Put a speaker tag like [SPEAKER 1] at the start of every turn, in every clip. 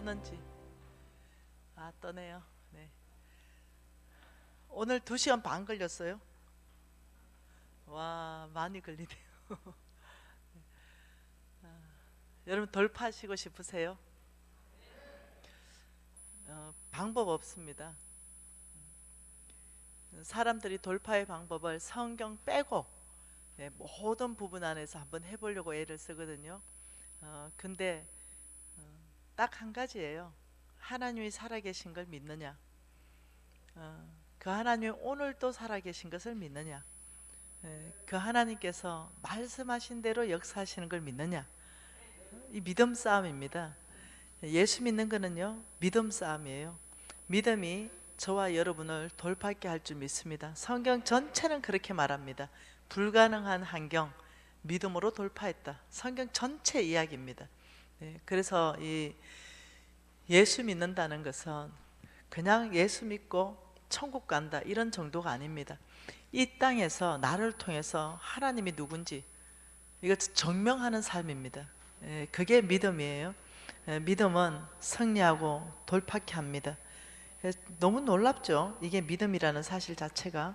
[SPEAKER 1] 떠는지. 떠네요. 네. 오늘 2시간 반 걸렸어요. 와, 많이 걸리네요. 여러분 돌파하시고 싶으세요? 방법 없습니다. 사람들이 돌파의 방법을 성경 빼고 모든 부분 안에서 한번 해보려고 애를 쓰거든요. 근데 딱 한 가지예요. 하나님이 살아계신 걸 믿느냐, 그 하나님이 오늘도 살아계신 것을 믿느냐, 그 하나님께서 말씀하신 대로 역사하시는 걸 믿느냐. 이 믿음 싸움입니다. 예수 믿는 거는요, 믿음 싸움이에요. 믿음이 저와 여러분을 돌파하게 할 줄 믿습니다. 성경 전체는 그렇게 말합니다. 불가능한 환경 믿음으로 돌파했다. 성경 전체 이야기입니다. 그래서 이 예수 믿는다는 것은 그냥 예수 믿고 천국 간다 이런 정도가 아닙니다. 이 땅에서 나를 통해서 하나님이 누군지 이거 증명하는 삶입니다. 그게 믿음이에요. 믿음은 승리하고 돌파케 합니다. 너무 놀랍죠? 이게 믿음이라는 사실 자체가.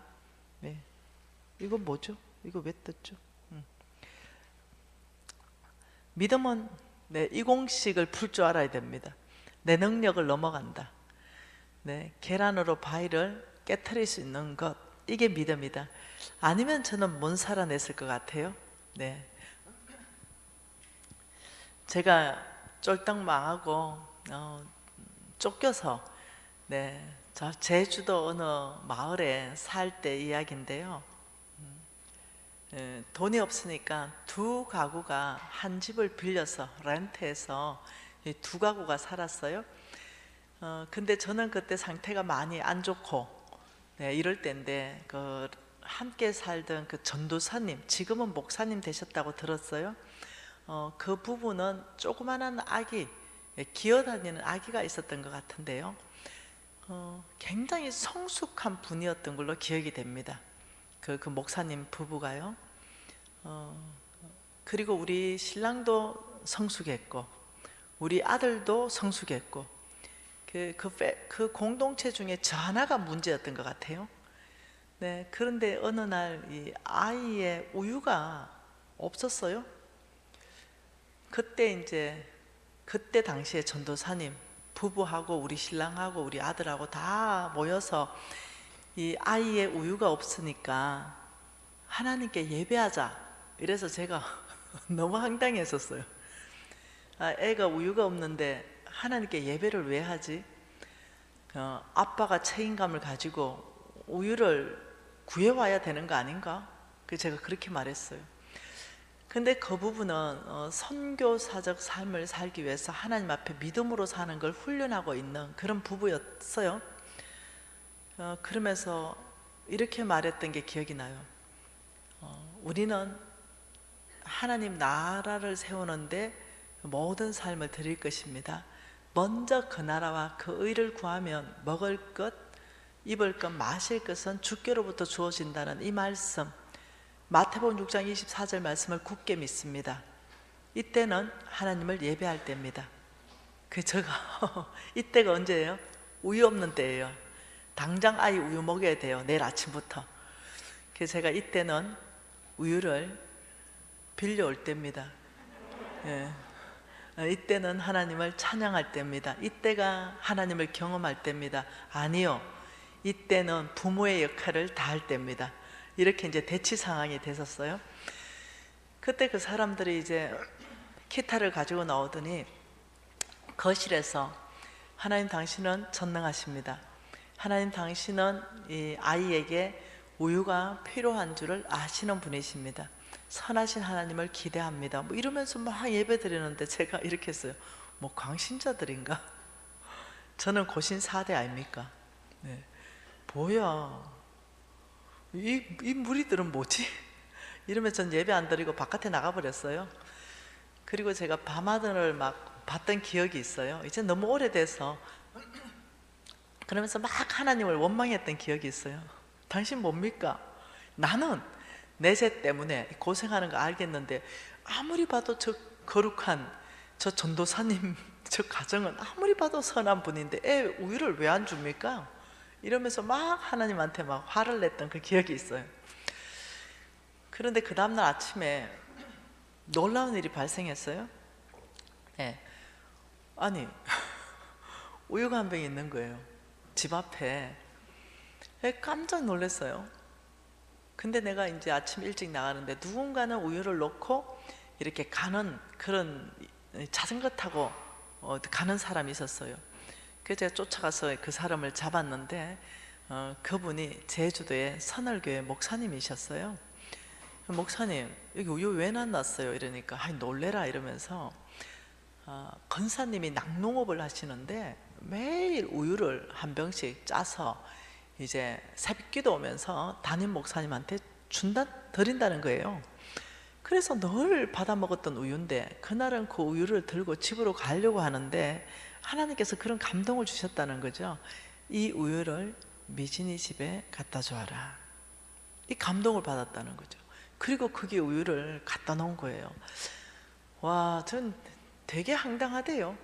[SPEAKER 1] 이거 뭐죠? 이거 왜 떴죠? 믿음은 이 공식을 풀 줄 알아야 됩니다. 내 능력을 넘어간다. 계란으로 바위를 깨트릴 수 있는 것, 이게 믿음이다. 아니면 저는 못 살아냈을 것 같아요. 제가 쫄딱 망하고 쫓겨서 저 제주도 어느 마을에 살 때 이야기인데요. 돈이 없으니까 두 가구가 한 집을 빌려서 렌트해서 두 가구가 살았어요. 근데 저는 그때 상태가 많이 안 좋고 이럴 때인데 그 함께 살던 그 전도사님, 지금은 목사님 되셨다고 들었어요. 그 부부는 조그만한 아기, 기어다니는 아기가 있었던 것 같은데요. 굉장히 성숙한 분이었던 걸로 기억이 됩니다. 그 목사님 부부가요. 그리고 우리 신랑도 성숙했고 우리 아들도 성숙했고 그 공동체 중에 저 하나가 문제였던 것 같아요. 그런데 어느 날 이 아이의 우유가 없었어요. 그때 당시에 전도사님 부부하고 우리 신랑하고 우리 아들하고 다 모여서 이 아이의 우유가 없으니까 하나님께 예배하자. 이래서 제가 너무 황당했었어요. 애가 우유가 없는데 하나님께 예배를 왜 하지? 아빠가 책임감을 가지고 우유를 구해와야 되는 거 아닌가? 제가 그렇게 말했어요. 근데 그 부분은 선교사적 삶을 살기 위해서 하나님 앞에 믿음으로 사는 걸 훈련하고 있는 그런 부부였어요. 그러면서 이렇게 말했던 게 기억이 나요. 우리는 하나님 나라를 세우는데 모든 삶을 드릴 것입니다. 먼저 그 나라와 그 의를 구하면 먹을 것, 입을 것, 마실 것은 주께로부터 주어진다는 이 말씀, 마태복음 6장 24절 말씀을 굳게 믿습니다. 이때는 하나님을 예배할 때입니다. 제가 이때가 언제예요? 우유 없는 때예요. 당장 아이 우유 먹여야 돼요. 내일 아침부터. 그래서 제가 이때는 우유를 빌려올 때입니다. 이때는 하나님을 찬양할 때입니다. 이때가 하나님을 경험할 때입니다. 아니요, 이때는 부모의 역할을 다할 때입니다. 이렇게 이제 대치 상황이 됐었어요. 그때 그 사람들이 이제 기타를 가지고 나오더니 거실에서 하나님 당신은 전능하십니다. 하나님 당신은 이 아이에게 우유가 필요한 줄을 아시는 분이십니다. 선하신 하나님을 기대합니다. 뭐 이러면서 막 예배 드리는데 제가 이렇게 했어요. 뭐 광신자들인가? 저는 고신 4대 아닙니까? 뭐야, 이 무리들은 뭐지? 이러면서 전 예배 안 드리고 바깥에 나가버렸어요. 그리고 제가 밤하늘을 막 봤던 기억이 있어요. 이제 너무 오래돼서. 그러면서 막 하나님을 원망했던 기억이 있어요. 당신 뭡니까? 나는 내세 때문에 고생하는 거 알겠는데 아무리 봐도 저 거룩한 저 전도사님 저 가정은 아무리 봐도 선한 분인데 애 우유를 왜 안 줍니까? 이러면서 막 하나님한테 막 화를 냈던 그 기억이 있어요. 그런데 그 다음날 아침에 놀라운 일이 발생했어요. 네. 아니 우유가 한 병이 있는 거예요, 집 앞에. 깜짝 놀랐어요. 근데 내가 이제 아침 일찍 나가는데 누군가는 우유를 넣고 이렇게 가는 그런 자전거 타고 가는 사람이 있었어요. 그래서 제가 쫓아가서 그 사람을 잡았는데 그분이 제주도의 선월교회 목사님이셨어요. 목사님, 여기 우유 왜 놨어요? 이러니까 아이 놀래라 이러면서 건사님이 낙농업을 하시는데 매일 우유를 한 병씩 짜서 이제 새벽기도 오면서 담임 목사님한테 드린다는 거예요. 그래서 늘 받아 먹었던 우유인데 그날은 그 우유를 들고 집으로 가려고 하는데 하나님께서 그런 감동을 주셨다는 거죠. 이 우유를 미진이 집에 갖다 줘라. 이 감동을 받았다는 거죠. 그리고 그게 우유를 갖다 놓은 거예요. 와, 전 되게 황당하대요.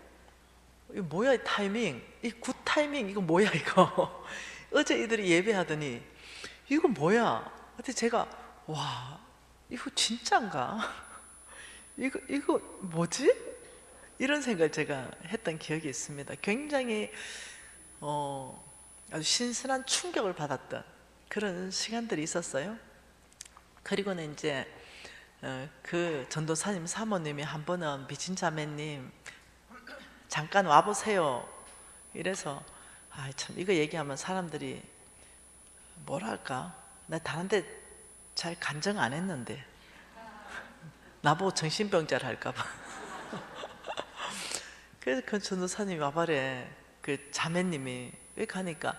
[SPEAKER 1] 이거 뭐야 이 타이밍, 이 굿 타이밍, 이거 뭐야 이거. 어제 이들이 예배하더니 이거 뭐야. 근데 제가 와, 이거 진짠가? 이거 뭐지? 이런 생각을 제가 했던 기억이 있습니다. 굉장히 아주 신선한 충격을 받았던 그런 시간들이 있었어요. 그리고는 이제 그 전도사님 사모님이 한 번은 미친 자매님 잠깐 와보세요 이래서 참 이거 얘기하면 사람들이 뭐랄까, 나 다른 데 잘 간증 안 했는데 나보고 정신병자를 할까봐. 그래서 그 전도사님이 와봐래. 그 자매님이 왜 가니까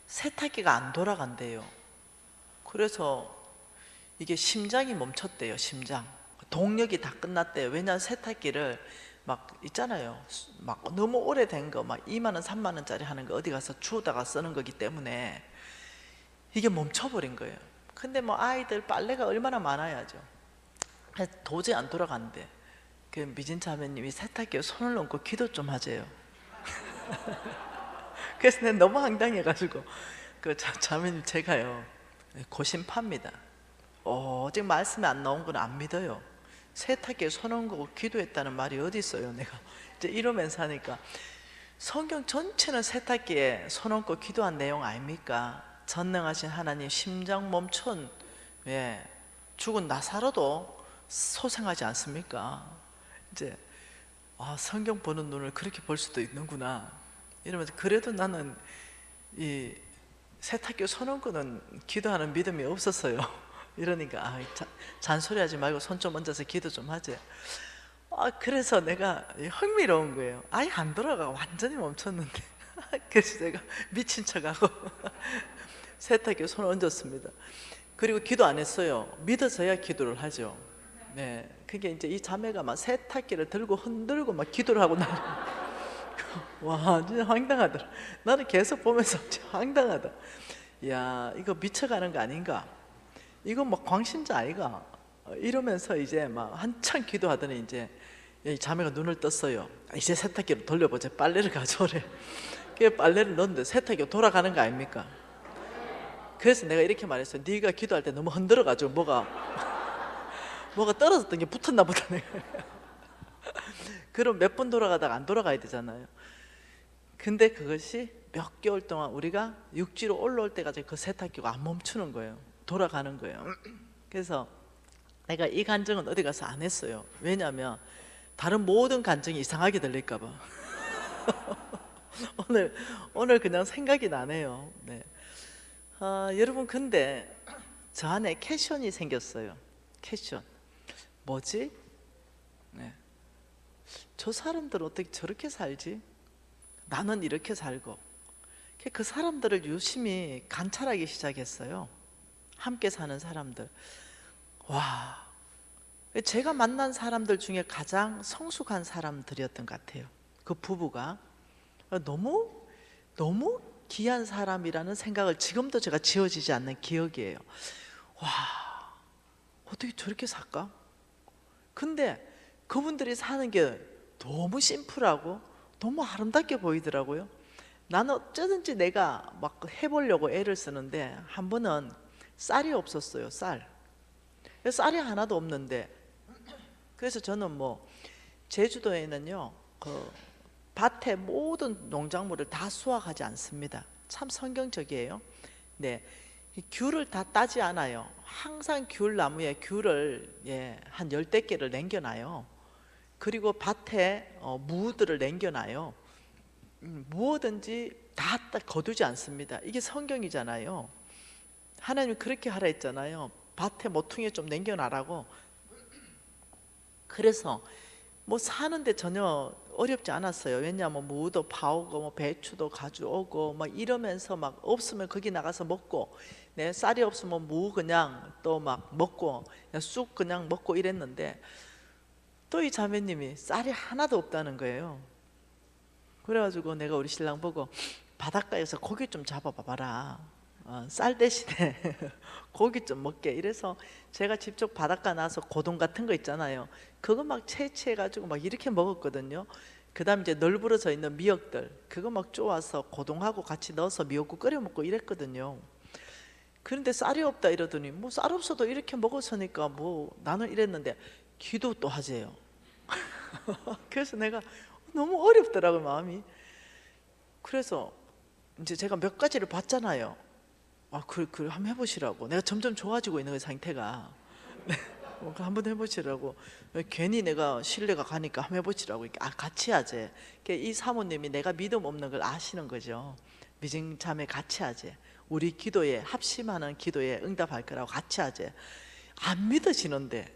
[SPEAKER 1] 세탁기가 안 돌아간대요. 그래서 이게 심장이 멈췄대요. 심장 동력이 다 끝났대요. 왜냐하면 세탁기를 막 있잖아요, 막 너무 오래된 거 막 2만 원 3만 원짜리 하는 거 어디 가서 주우다가 쓰는 거기 때문에 이게 멈춰버린 거예요. 근데 뭐 아이들 빨래가 얼마나 많아야죠. 도저히 안 돌아간대. 그 미진 자매님이 세탁기에 손을 얹고 기도 좀 하재요. 그래서 내가 너무 황당해가지고 그 자매님 제가요 고심팝니다. 오직 말씀이 안 나온 건 안 믿어요. 세탁기에 손 얹고 기도했다는 말이 어디 있어요. 내가 이제 이러면서 하니까 성경 전체는 세탁기에 손 얹고 기도한 내용 아닙니까? 전능하신 하나님 심장 멈춘 죽은 나사로도 소생하지 않습니까? 이제 성경 보는 눈을 그렇게 볼 수도 있는구나 이러면서, 그래도 나는 이 세탁기에 손 얹고는 기도하는 믿음이 없었어요. 이러니까 잔소리하지 말고 손 좀 얹어서 기도 좀 하지. 그래서 내가 흥미로운 거예요. 아예 안 돌아가, 완전히 멈췄는데. 그래서 내가 미친 척하고 세탁기에 손 얹었습니다. 그리고 기도 안 했어요. 믿어서야 기도를 하죠. 네, 그게 이제 이 자매가 막 세탁기를 들고 흔들고 막 기도를 하고 와, 진짜 황당하더라. 나는 계속 보면서 황당하다. 야, 이거 미쳐가는 거 아닌가? 이거 막 광신자 아이가? 이러면서 이제 막 한참 기도하더니 이제 이 자매가 눈을 떴어요. 이제 세탁기로 돌려보자. 빨래를 가져오래. 그 빨래를 넣는데 세탁기가 돌아가는 거 아닙니까? 그래서 내가 이렇게 말했어요. 네가 기도할 때 너무 흔들어가지고 뭐가 떨어졌던 게 붙었나 보다. 내가. 그럼 몇 번 돌아가다가 안 돌아가야 되잖아요. 근데 그것이 몇 개월 동안 우리가 육지로 올라올 때까지 그 세탁기가 안 멈추는 거예요. 돌아가는 거예요. 그래서 내가 이 간증은 어디 가서 안 했어요. 왜냐하면 다른 모든 간증이 이상하게 들릴까 봐. 오늘 그냥 생각이 나네요. 네. 여러분, 근데 저 안에 캐션이 생겼어요. 캐션 뭐지? 네. 저 사람들은 어떻게 저렇게 살지? 나는 이렇게 살고. 그 사람들을 유심히 관찰하기 시작했어요. 함께 사는 사람들. 와, 제가 만난 사람들 중에 가장 성숙한 사람들이었던 것 같아요. 그 부부가 너무 귀한 사람이라는 생각을 지금도 제가 지워지지 않는 기억이에요. 와, 어떻게 저렇게 살까? 근데 그분들이 사는 게 너무 심플하고 너무 아름답게 보이더라고요. 나는 어쩌든지 내가 막 해보려고 애를 쓰는데 한 번은 쌀이 없었어요. 쌀이 하나도 없는데, 그래서 저는 뭐 제주도에는요 그 밭에 모든 농작물을 다 수확하지 않습니다. 참 성경적이에요. 네, 이 귤을 다 따지 않아요. 항상 귤 나무에 귤을 한 열댓 개를 남겨놔요. 그리고 밭에 무들을 남겨놔요. 무엇든지 다 거두지 않습니다. 이게 성경이잖아요. 하나님이 그렇게 하라 했잖아요. 밭에 모퉁이에 좀 남겨놔라고. 그래서 뭐 사는데 전혀 어렵지 않았어요. 왜냐하면 무도 파오고 뭐 배추도 가져오고 막 이러면서 막 없으면 거기 나가서 먹고, 네, 쌀이 없으면 무 그냥 또 막 먹고 그냥 쑥 그냥 먹고 이랬는데, 또 이 자매님이 쌀이 하나도 없다는 거예요. 그래가지고 내가 우리 신랑 보고 바닷가에서 고기 좀 잡아봐라. 쌀 대신에 고기 좀 먹게. 이래서 제가 직접 바닷가 나서 고동 같은 거 있잖아요. 그거 막 채취해가지고 막 이렇게 먹었거든요. 그 다음 이제 널브러져 있는 미역들, 그거 막 쪼아서 고동하고 같이 넣어서 미역국 끓여 먹고 이랬거든요. 그런데 쌀이 없다 이러더니 뭐 쌀 없어도 이렇게 먹었으니까 뭐 나는 이랬는데 기도 또 하재요. 그래서 내가 너무 어렵더라고요, 마음이. 그래서 이제 제가 몇 가지를 봤잖아요. 한번 해보시라고. 내가 점점 좋아지고 있는 그 상태가. 한번 해보시라고. 괜히 내가 신뢰가 가니까 한번 해보시라고. 같이 하재. 이 사모님이 내가 믿음 없는 걸 아시는 거죠. 미증자매 같이 하재. 우리 기도에 합심하는 기도에 응답할 거라고 같이 하재. 안 믿어지는데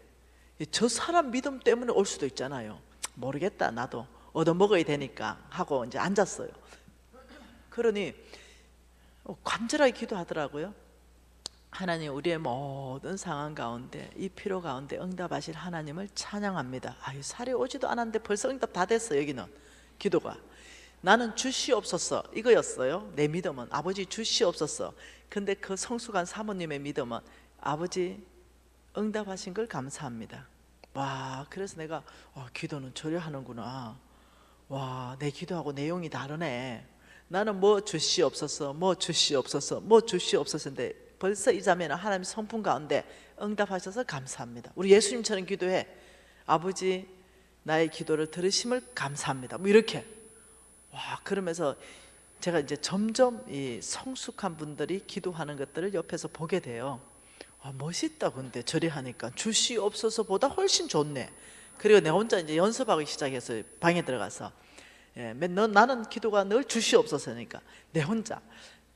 [SPEAKER 1] 저 사람 믿음 때문에 올 수도 있잖아요. 모르겠다, 나도 얻어먹어야 되니까 하고 이제 앉았어요. 그러니 간절하게 기도하더라고요. 하나님, 우리의 모든 상황 가운데 이 필요 가운데 응답하실 하나님을 찬양합니다. 살이 오지도 않았는데 벌써 응답 다 됐어. 여기는 기도가 나는 주시옵소서 이거였어요. 내 믿음은 아버지 주시옵소서. 근데 그 성숙한 사모님의 믿음은 아버지 응답하신 걸 감사합니다. 와, 그래서 내가 기도는 저래 하는구나. 와, 내 기도하고 내용이 다르네. 나는 뭐 주시옵소서, 뭐 주시옵소서, 뭐 주시옵소서인데 벌써 이 자매는 하나님 성품 가운데 응답하셔서 감사합니다. 우리 예수님처럼 기도해. 아버지, 나의 기도를 들으심을 감사합니다. 뭐 이렇게. 와, 그러면서 제가 이제 점점 이 성숙한 분들이 기도하는 것들을 옆에서 보게 돼요. 멋있다. 근데 저리 하니까 주시옵소서보다 훨씬 좋네. 그리고 내 혼자 이제 연습하기 시작했어요. 방에 들어가서. 나는 기도가 늘 주시옵소서니까 내 혼자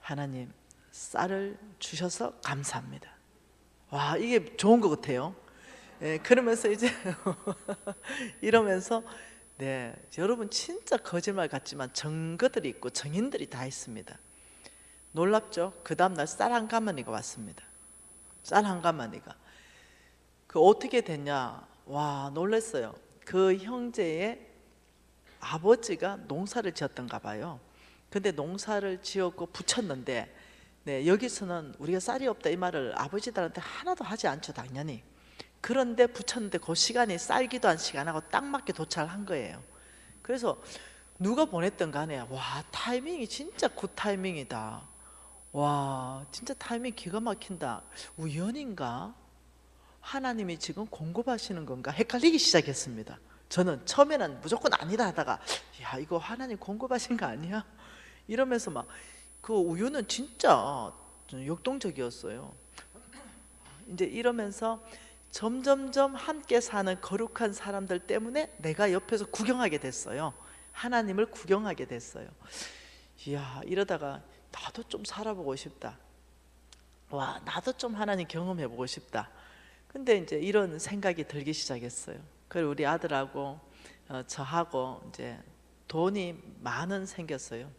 [SPEAKER 1] 하나님 쌀을 주셔서 감사합니다. 와, 이게 좋은 것 같아요. 그러면서 이제 이러면서 여러분 진짜 거짓말 같지만 증거들이 있고 증인들이 다 있습니다. 놀랍죠? 그 다음날 쌀 한 가마니가 왔습니다. 쌀 한 가마니가. 그 어떻게 됐냐? 와, 놀랐어요. 그 형제의 아버지가 농사를 지었던가 봐요. 근데 농사를 지었고 붙였는데 여기서는 우리가 쌀이 없다 이 말을 아버지들한테 하나도 하지 않죠, 당연히. 그런데 붙였는데 그 시간이 쌀 기도한 시간하고 딱 맞게 도착을 한 거예요. 그래서 누가 보냈던 간에 와, 타이밍이 진짜 굿 타이밍이다. 와, 진짜 타이밍 기가 막힌다. 우연인가? 하나님이 지금 공급하시는 건가? 헷갈리기 시작했습니다. 저는 처음에는 무조건 아니다 하다가 야, 이거 하나님 공급하신 거 아니야? 이러면서 막 그 우유는 진짜 역동적이었어요. 이제 이러면서 점점점 함께 사는 거룩한 사람들 때문에 내가 옆에서 구경하게 됐어요. 하나님을 구경하게 됐어요. 이야, 이러다가 나도 좀 살아보고 싶다. 와, 나도 좀 하나님 경험해보고 싶다. 근데 이제 이런 생각이 들기 시작했어요. 그리고 우리 아들하고 저하고 이제 돈이 많은 생겼어요.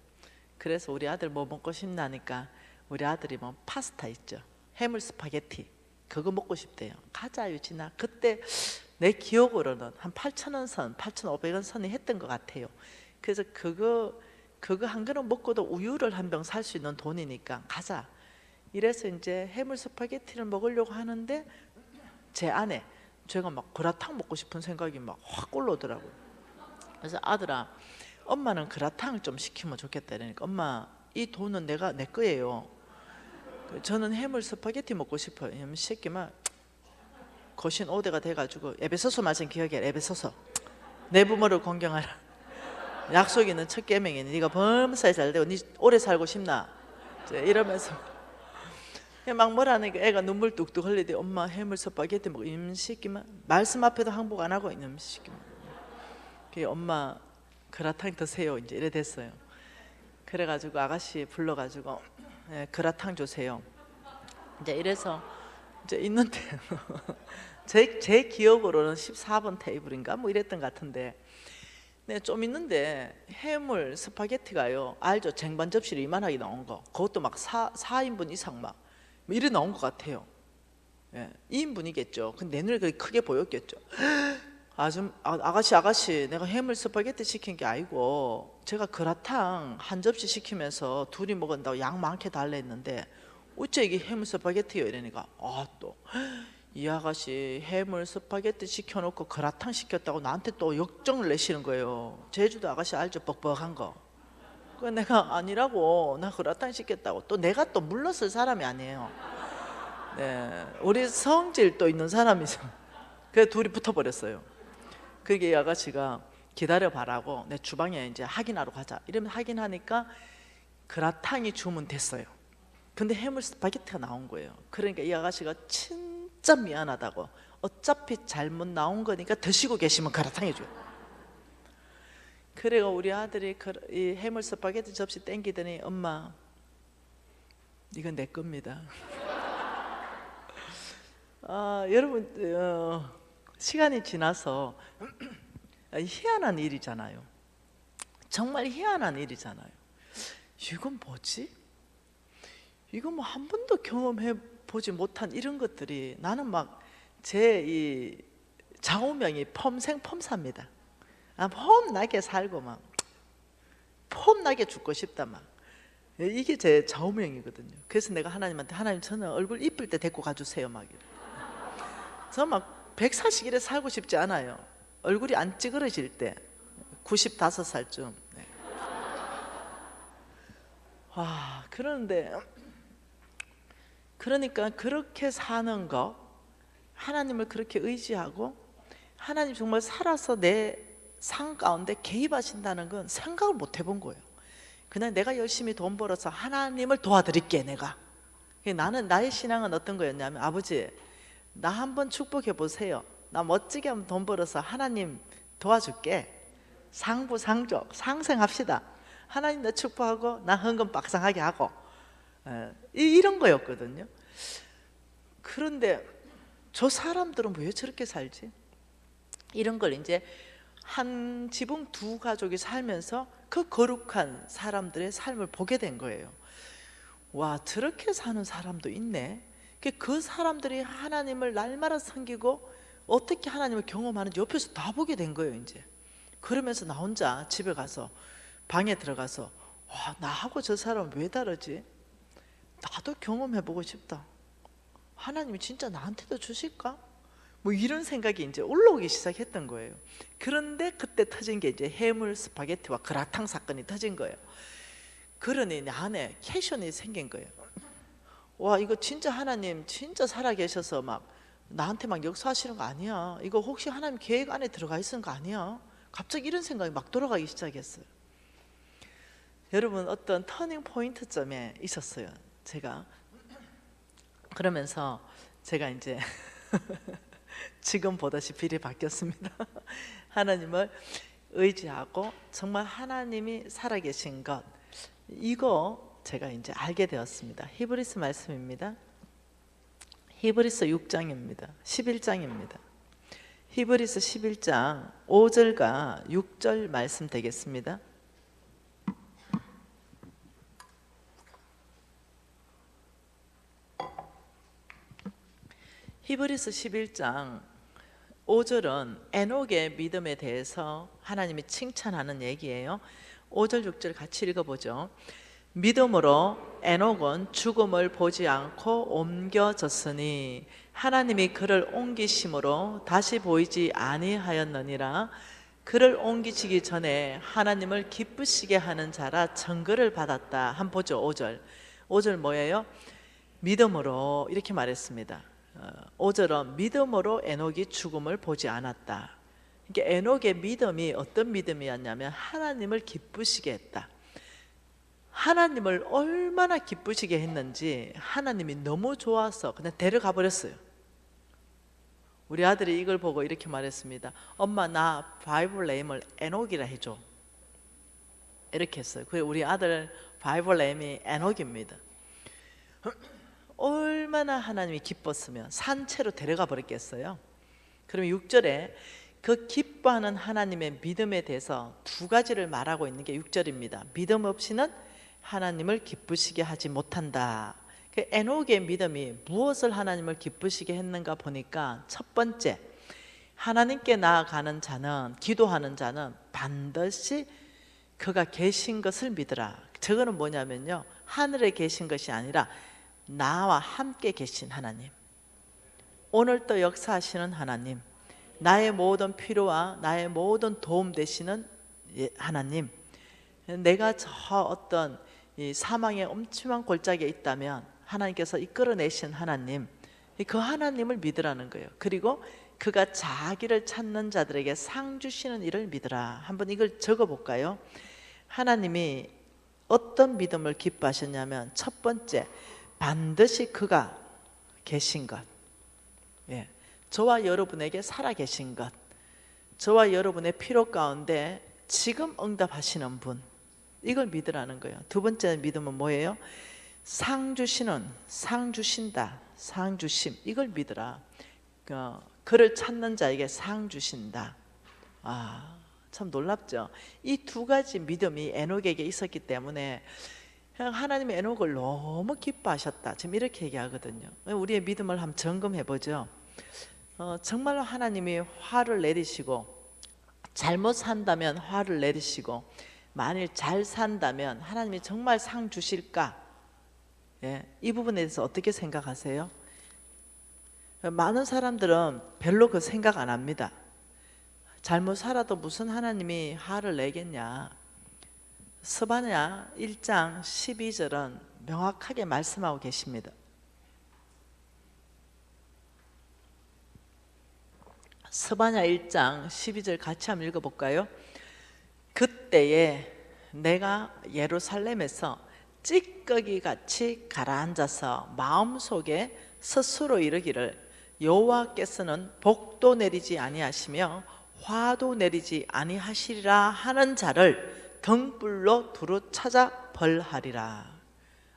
[SPEAKER 1] 그래서 우리 아들 뭐 먹고 싶나니까 우리 아들이 뭐 파스타 있죠, 해물 스파게티, 그거 먹고 싶대요. 가자 유진아. 그때 내 기억으로는 한 8,000원 선, 8,500원 선이 했던 것 같아요. 그래서 그거 한 그릇 먹고도 우유를 한 병 살 수 있는 돈이니까 가자. 이래서 이제 해물 스파게티를 먹으려고 하는데 제 안에 제가 막 그라탕 먹고 싶은 생각이 막 확 올라오더라고요. 그래서 아들아, 엄마는 그라탕을 좀 시키면 좋겠다 이러니까 엄마 이 돈은 내 거예요. 저는 해물 스파게티 먹고 싶어요. 이 새끼만 거신 5대가 돼가지고 에베소서 말씀 기억해. 에베소서 내 부모를 공경하라. 약속 있는 첫 계명이니 네가 범사에 잘되고 네 오래 살고 싶나 이러면서 막 뭐라니까 애가 눈물 뚝뚝 흘리대. 엄마 해물 스파게티 먹고 이 새끼만 말씀 앞에도 항복 안 하고 있는 새끼만. 엄마 그라탕 드세요 이제 이래 됐어요. 그래가지고 아가씨 불러가지고 그라탕 주세요. 이제 이래서 이제 있는데 제 기억으로는 14번 테이블인가 뭐 이랬던 것 같은데, 네, 좀 있는데 해물 스파게티가요, 알죠? 쟁반 접시를 이만하게 나온 거, 그것도 막 4인분 이상 막 이래 나온 것 같아요. 예, 2인분이겠죠. 근데 내 눈에 그렇게 크게 보였겠죠. 아가씨 내가 해물 스파게티 시킨 게 아니고 제가 그라탕 한 접시 시키면서 둘이 먹은다고 양 많게 달라 했는데 어째 이게 해물 스파게티요 이러니까 또 이 아가씨 해물 스파게티 시켜놓고 그라탕 시켰다고 나한테 또 역정을 내시는 거예요. 제주도 아가씨 알죠? 뻑뻑한 거. 그 내가 아니라고, 나 그라탕 시켰다고. 또 내가 또 물러설 사람이 아니에요. 네, 우리 성질 또 있는 사람이죠. 그래서 둘이 붙어버렸어요. 그게 이 아가씨가 기다려봐라고 내 주방에 이제 확인하러 가자 이러면 확인하니까 그라탕이 주문됐어요. 근데 해물 스파게티가 나온 거예요. 그러니까 이 아가씨가 진짜 미안하다고, 어차피 잘못 나온 거니까 드시고 계시면 그라탕 해줘요. 그래가 우리 아들이 이 해물 스파게티 접시 땡기더니 엄마 이건 내 겁니다. 여러분 시간이 지나서 희한한 일이잖아요. 정말 희한한 일이잖아요. 이건 뭐지? 이거 뭐 한 번도 경험해 보지 못한 이런 것들이, 나는 막 제 이 좌우명이 펌생펌사입니다. 폼나게 살고 막 폼나게 죽고 싶다 막, 이게 제 좌우명이거든요. 그래서 내가 하나님한테, 하나님 저는 얼굴 이쁠 때 데리고 가주세요 막. 저 막 140일에 살고 싶지 않아요. 얼굴이 안 찌그러질 때 95살쯤. 네. 와, 그러니까 그렇게 사는 거, 하나님을 그렇게 의지하고 하나님 정말 살아서 내 삶 가운데 개입하신다는 건 생각을 못 해본 거예요. 그냥 내가 열심히 돈 벌어서 하나님을 도와드릴게 내가. 나는 나의 신앙은 어떤 거였냐면, 아버지 나 한번 축복해 보세요. 나 멋지게 한번 돈 벌어서 하나님 도와줄게. 상부상조 상생합시다. 하나님 나 축복하고 나 헌금 빡상하게 하고, 이런 거였거든요. 그런데 저 사람들은 왜 저렇게 살지? 이런 걸 이제 한 지붕 두 가족이 살면서 그 거룩한 사람들의 삶을 보게 된 거예요. 와, 저렇게 사는 사람도 있네. 그 사람들이 하나님을 날마다 섬기고 어떻게 하나님을 경험하는지 옆에서 다 보게 된 거예요. 이제 그러면서 나 혼자 집에 가서 방에 들어가서, 와, 나하고 저 사람은 왜 다르지? 나도 경험해보고 싶다. 하나님이 진짜 나한테도 주실까? 뭐 이런 생각이 이제 올라오기 시작했던 거예요. 그런데 그때 터진 게 이제 해물 스파게티와 그라탕 사건이 터진 거예요. 그러니 내 안에 캐션이 생긴 거예요. 와, 이거 진짜 하나님 진짜 살아계셔서 막 나한테 막 역사하시는 거 아니야? 이거 혹시 하나님 계획 안에 들어가 있는 거 아니야? 갑자기 이런 생각이 막 돌아가기 시작했어요. 여러분, 어떤 터닝 포인트점에 있었어요. 제가 그러면서 제가 이제 지금 보다시피 일이 바뀌었습니다. 하나님을 의지하고 정말 하나님이 살아계신 것, 이거 제가 이제 알게 되었습니다. 히브리서 말씀입니다. 히브리서 6장입니다. 11장입니다. 히브리서 11장 5절과 6절 말씀 되겠습니다. 히브리서 11장 5절은 에녹의 믿음에 대해서 하나님이 칭찬하는 얘기예요. 5절 6절 같이 읽어보죠. 믿음으로 에녹은 죽음을 보지 않고 옮겨졌으니 하나님이 그를 옮기심으로 다시 보이지 아니하였느니라. 그를 옮기시기 전에 하나님을 기쁘시게 하는 자라 청거를 받았다. 한번 보죠. 5절. 5절 뭐예요? 믿음으로 이렇게 말했습니다. 5절은 믿음으로 에녹이 죽음을 보지 않았다. 그러니까 에녹의 믿음이 어떤 믿음이었냐면 하나님을 기쁘시게 했다. 하나님을 얼마나 기쁘시게 했는지 하나님이 너무 좋아서 그냥 데려가 버렸어요. 우리 아들이 이걸 보고 이렇게 말했습니다. 엄마, 나 바이블 네임을 에녹이라 해줘. 이렇게 했어요. 그래서 우리 아들 바이블 네임이 에녹입니다. 얼마나 하나님이 기뻤으면 산채로 데려가 버렸겠어요. 그러면 6절에 그 기뻐하는 하나님의 믿음에 대해서 두 가지를 말하고 있는 게 6절입니다. 믿음 없이는 하나님을 기쁘시게 하지 못한다. 그 에녹의 믿음이 무엇을 하나님을 기쁘시게 했는가 보니까 첫 번째, 하나님께 나아가는 자는, 기도하는 자는 반드시 그가 계신 것을 믿으라. 저거는 뭐냐면요, 하늘에 계신 것이 아니라 나와 함께 계신 하나님, 오늘도 역사하시는 하나님, 나의 모든 필요와 나의 모든 도움 되시는 하나님, 내가 저 어떤 이 사망의 엄침한 골짜기에 있다면 하나님께서 이끌어내신 하나님, 그 하나님을 믿으라는 거예요. 그리고 그가 자기를 찾는 자들에게 상 주시는 일을 믿으라. 한번 이걸 적어볼까요? 하나님이 어떤 믿음을 기뻐하셨냐면 첫 번째, 반드시 그가 계신 것, 예, 저와 여러분에게 살아 계신 것, 저와 여러분의 필요 가운데 지금 응답하시는 분, 이걸 믿으라는 거예요. 두 번째 믿음은 뭐예요? 상 주시는, 상 주신다, 상 주심, 이걸 믿으라. 그를 찾는 자에게 상 주신다. 참 놀랍죠. 이 두 가지 믿음이 에녹에게 있었기 때문에 하나님이 에녹을 너무 기뻐하셨다, 지금 이렇게 얘기하거든요. 우리의 믿음을 한번 점검해 보죠. 정말로 하나님이 화를 내리시고, 잘못 산다면 화를 내리시고, 만일 잘 산다면 하나님이 정말 상 주실까? 예, 이 부분에 대해서 어떻게 생각하세요? 많은 사람들은 별로 그 생각 안 합니다. 잘못 살아도 무슨 하나님이 화를 내겠냐. 스바냐 1장 12절은 명확하게 말씀하고 계십니다. 스바냐 1장 12절 같이 한번 읽어볼까요? 그때에 내가 예루살렘에서 찌꺼기 같이 가라앉아서 마음속에 스스로 이르기를 여호와께서는 복도 내리지 아니하시며 화도 내리지 아니하시리라 하는 자를 등불로 두루 찾아 벌하리라.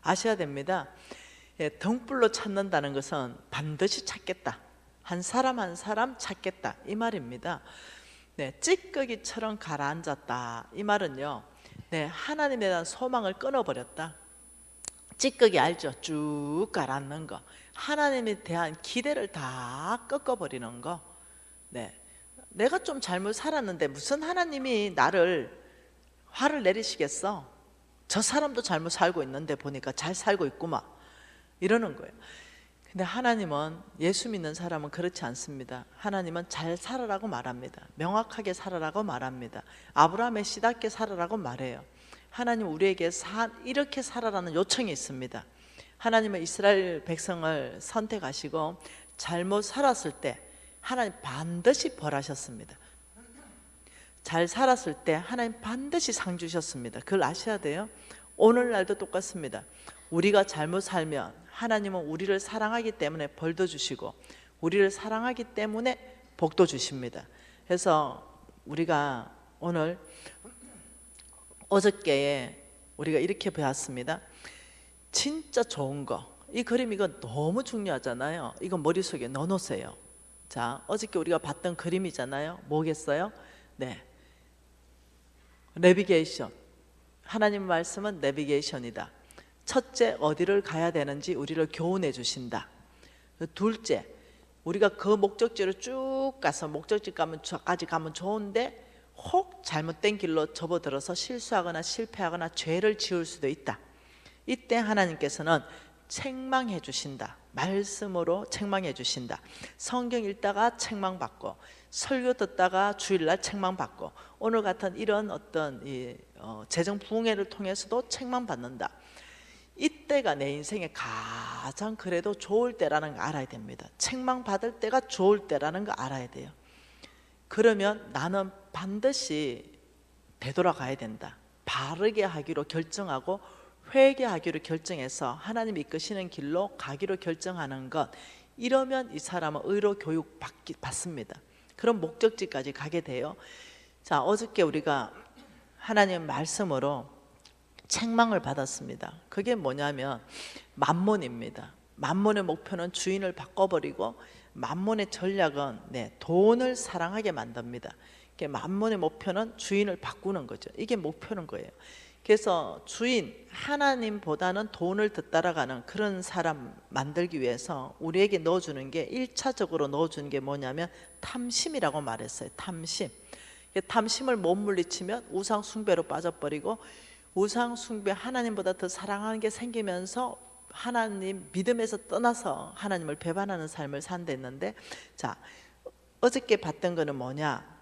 [SPEAKER 1] 아셔야 됩니다. 등불로 찾는다는 것은 반드시 찾겠다, 한 사람 한 사람 찾겠다, 이 말입니다. 네, 찌꺼기처럼 가라앉았다, 이 말은요, 네, 하나님에 대한 소망을 끊어버렸다. 찌꺼기 알죠? 쭉 가라앉는 거, 하나님에 대한 기대를 다 꺾어버리는 거. 네, 내가 좀 잘못 살았는데 무슨 하나님이 나를 화를 내리시겠어? 저 사람도 잘못 살고 있는데 보니까 잘 살고 있구만, 이러는 거예요. 근데 하나님은, 예수 믿는 사람은 그렇지 않습니다. 하나님은 잘 살아라고 말합니다. 명확하게 살아라고 말합니다. 아브라함의 씨답게 살아라고 말해요. 하나님 우리에게 이렇게 살아라는 요청이 있습니다. 하나님은 이스라엘 백성을 선택하시고 잘못 살았을 때 하나님 반드시 벌하셨습니다. 잘 살았을 때 하나님 반드시 상 주셨습니다. 그걸 아셔야 돼요. 오늘날도 똑같습니다. 우리가 잘못 살면 하나님은 우리를 사랑하기 때문에 벌도 주시고, 우리를 사랑하기 때문에 복도 주십니다. 그래서 우리가 오늘, 어저께에 우리가 이렇게 배웠습니다. 진짜 좋은 거, 이 그림, 이거 너무 중요하잖아요. 이거 머릿속에 넣어놓으세요. 자, 어저께 우리가 봤던 그림이잖아요. 뭐겠어요? 네, 내비게이션. 하나님 말씀은 내비게이션이다. 첫째, 어디를 가야 되는지 우리를 교훈해 주신다. 둘째, 우리가 그 목적지로 쭉 가서 목적지까지 가면 좋은데 혹 잘못된 길로 접어들어서 실수하거나 실패하거나 죄를 지을 수도 있다. 이때 하나님께서는 책망해 주신다. 말씀으로 책망해 주신다. 성경 읽다가 책망받고, 설교 듣다가 주일날 책망받고, 오늘 같은 이런 어떤 재정 부흥회를 통해서도 책망받는다. 이때가 내 인생에 가장 그래도 좋을 때라는 거 알아야 됩니다. 책망받을 때가 좋을 때라는 거 알아야 돼요. 그러면 나는 반드시 되돌아가야 된다. 바르게 하기로 결정하고 회개하기로 결정해서 하나님 이끄시는 길로 가기로 결정하는 것, 이러면 이 사람은 의로 교육 받습니다. 그런 목적지까지 가게 돼요. 자, 어저께 우리가 하나님 말씀으로 책망을 받았습니다. 그게 뭐냐면 만몬입니다. 만몬의 목표는 주인을 바꿔버리고, 만몬의 전략은 돈을 사랑하게 만듭니다. 만몬의 목표는 주인을 바꾸는 거죠. 이게 목표는 거예요. 그래서 주인 하나님보다는 돈을 더 따라가는 그런 사람 만들기 위해서 우리에게 넣어주는 게, 1차적으로 넣어주는 게 뭐냐면 탐심이라고 말했어요. 탐심을 못 물리치면 우상 숭배로 빠져버리고, 우상 숭배, 하나님보다 더 사랑하는 게 생기면서 하나님 믿음에서 떠나서 하나님을 배반하는 삶을 산댔는데, 자, 어저께 봤던 거는 뭐냐?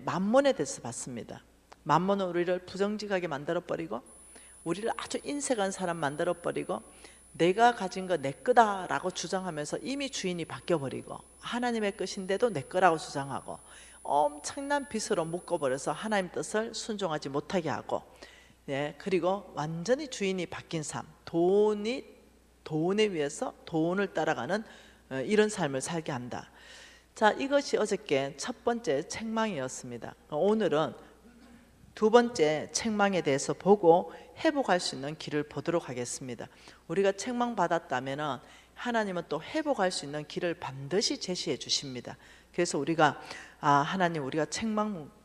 [SPEAKER 1] 만몬에 대해서 봤습니다. 만몬은 우리를 부정직하게 만들어버리고, 우리를 아주 인색한 사람 만들어버리고, 내가 가진 거 내 거다라고 주장하면서 이미 주인이 바뀌어버리고, 하나님의 것인데도 내 거라고 주장하고, 엄청난 빚으로 묶어버려서 하나님 뜻을 순종하지 못하게 하고, 그리고 완전히 주인이 바뀐 삶, 돈에 위해서 돈을 따라가는 이런 삶을 살게 한다. 자, 이것이 어저께 첫 번째 책망이었습니다. 오늘은 두 번째 책망에 대해서 보고 회복할 수 있는 길을 보도록 하겠습니다. 우리가 책망받았다면 하나님은 또 회복할 수 있는 길을 반드시 제시해 주십니다. 그래서 우리가 하나님, 우리가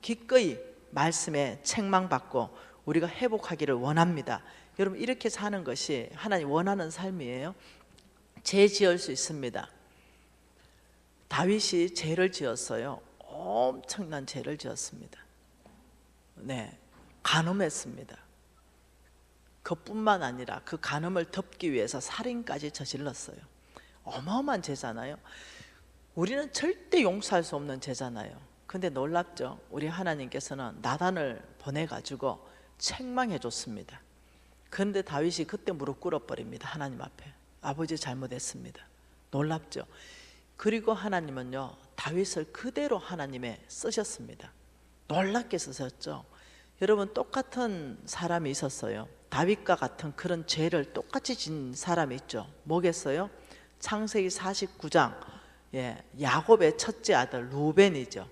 [SPEAKER 1] 기꺼이 말씀에 책망받고 우리가 회복하기를 원합니다. 여러분, 이렇게 사는 것이 하나님 원하는 삶이에요. 죄 지을 수 있습니다. 다윗이 죄를 지었어요. 엄청난 죄를 지었습니다. 간음했습니다. 그뿐만 아니라 그 간음을 덮기 위해서 살인까지 저질렀어요. 어마어마한 죄잖아요. 우리는 절대 용서할 수 없는 죄잖아요. 근데 놀랍죠? 우리 하나님께서는 나단을 보내가지고 책망해 줬습니다. 그런데 다윗이 그때 무릎 꿇어버립니다. 하나님 앞에. 아버지 잘못했습니다. 놀랍죠? 그리고 하나님은요, 다윗을 그대로 하나님에 쓰셨습니다. 놀랍게 쓰셨죠? 여러분, 똑같은 사람이 있었어요. 다윗과 같은 그런 죄를 똑같이 진 사람이 있죠. 뭐겠어요? 창세기 49장, 야곱의 첫째 아들 루벤이죠.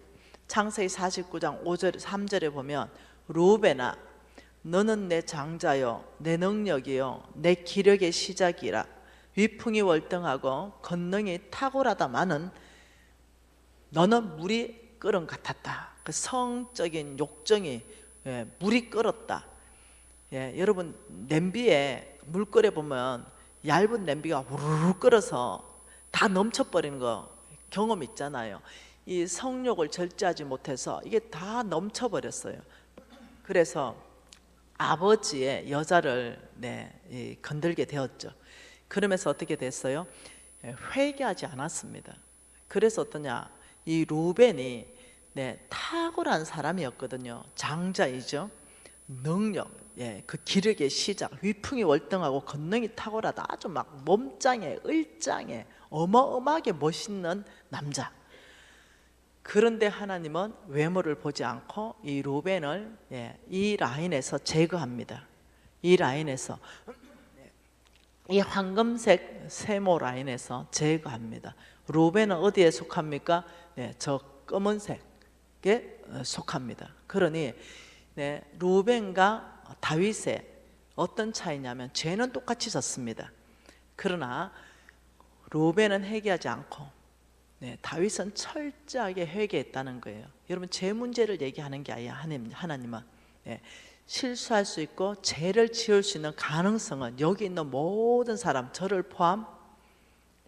[SPEAKER 1] 창세기 49장 5절 3절에 보면, 루벤아, 너는 내 장자요, 내 능력이요, 내 기력의 시작이라. 위풍이 월등하고 권능이 탁월하다마는 너는 물이 끓은 같았다. 그 성적인 욕정이 물이 끓었다. 여러분, 냄비에 물 끓여 보면 얇은 냄비가 우르르 끓어서 다 넘쳐버리는 거 경험 있잖아요. 이 성욕을 절제하지 못해서 이게 다 넘쳐버렸어요. 그래서 아버지의 여자를 건들게 되었죠. 그러면서 어떻게 됐어요? 회개하지 않았습니다. 그래서 어떠냐? 이 루벤이 탁월한 사람이었거든요. 장자이죠. 능력, 그 기력의 시작, 위풍이 월등하고 권능이 탁월하다. 아주 막 몸짱에 을짱에 어마어마하게 멋있는 남자. 그런데 하나님은 외모를 보지 않고 이 루벤을 이 라인에서 제거합니다. 이 라인에서, 이 황금색 세모 라인에서 제거합니다. 루벤은 어디에 속합니까? 저 검은색에 속합니다. 그러니 루벤과 다윗의 어떤 차이냐면 죄는 똑같이 졌습니다. 그러나 루벤은 회개하지 않고 다윗은 철저하게 회개했다는 거예요. 여러분, 죄 문제를 얘기하는 게 아니야. 하나님은 실수할 수 있고 죄를 지을 수 있는 가능성은 여기 있는 모든 사람, 저를 포함,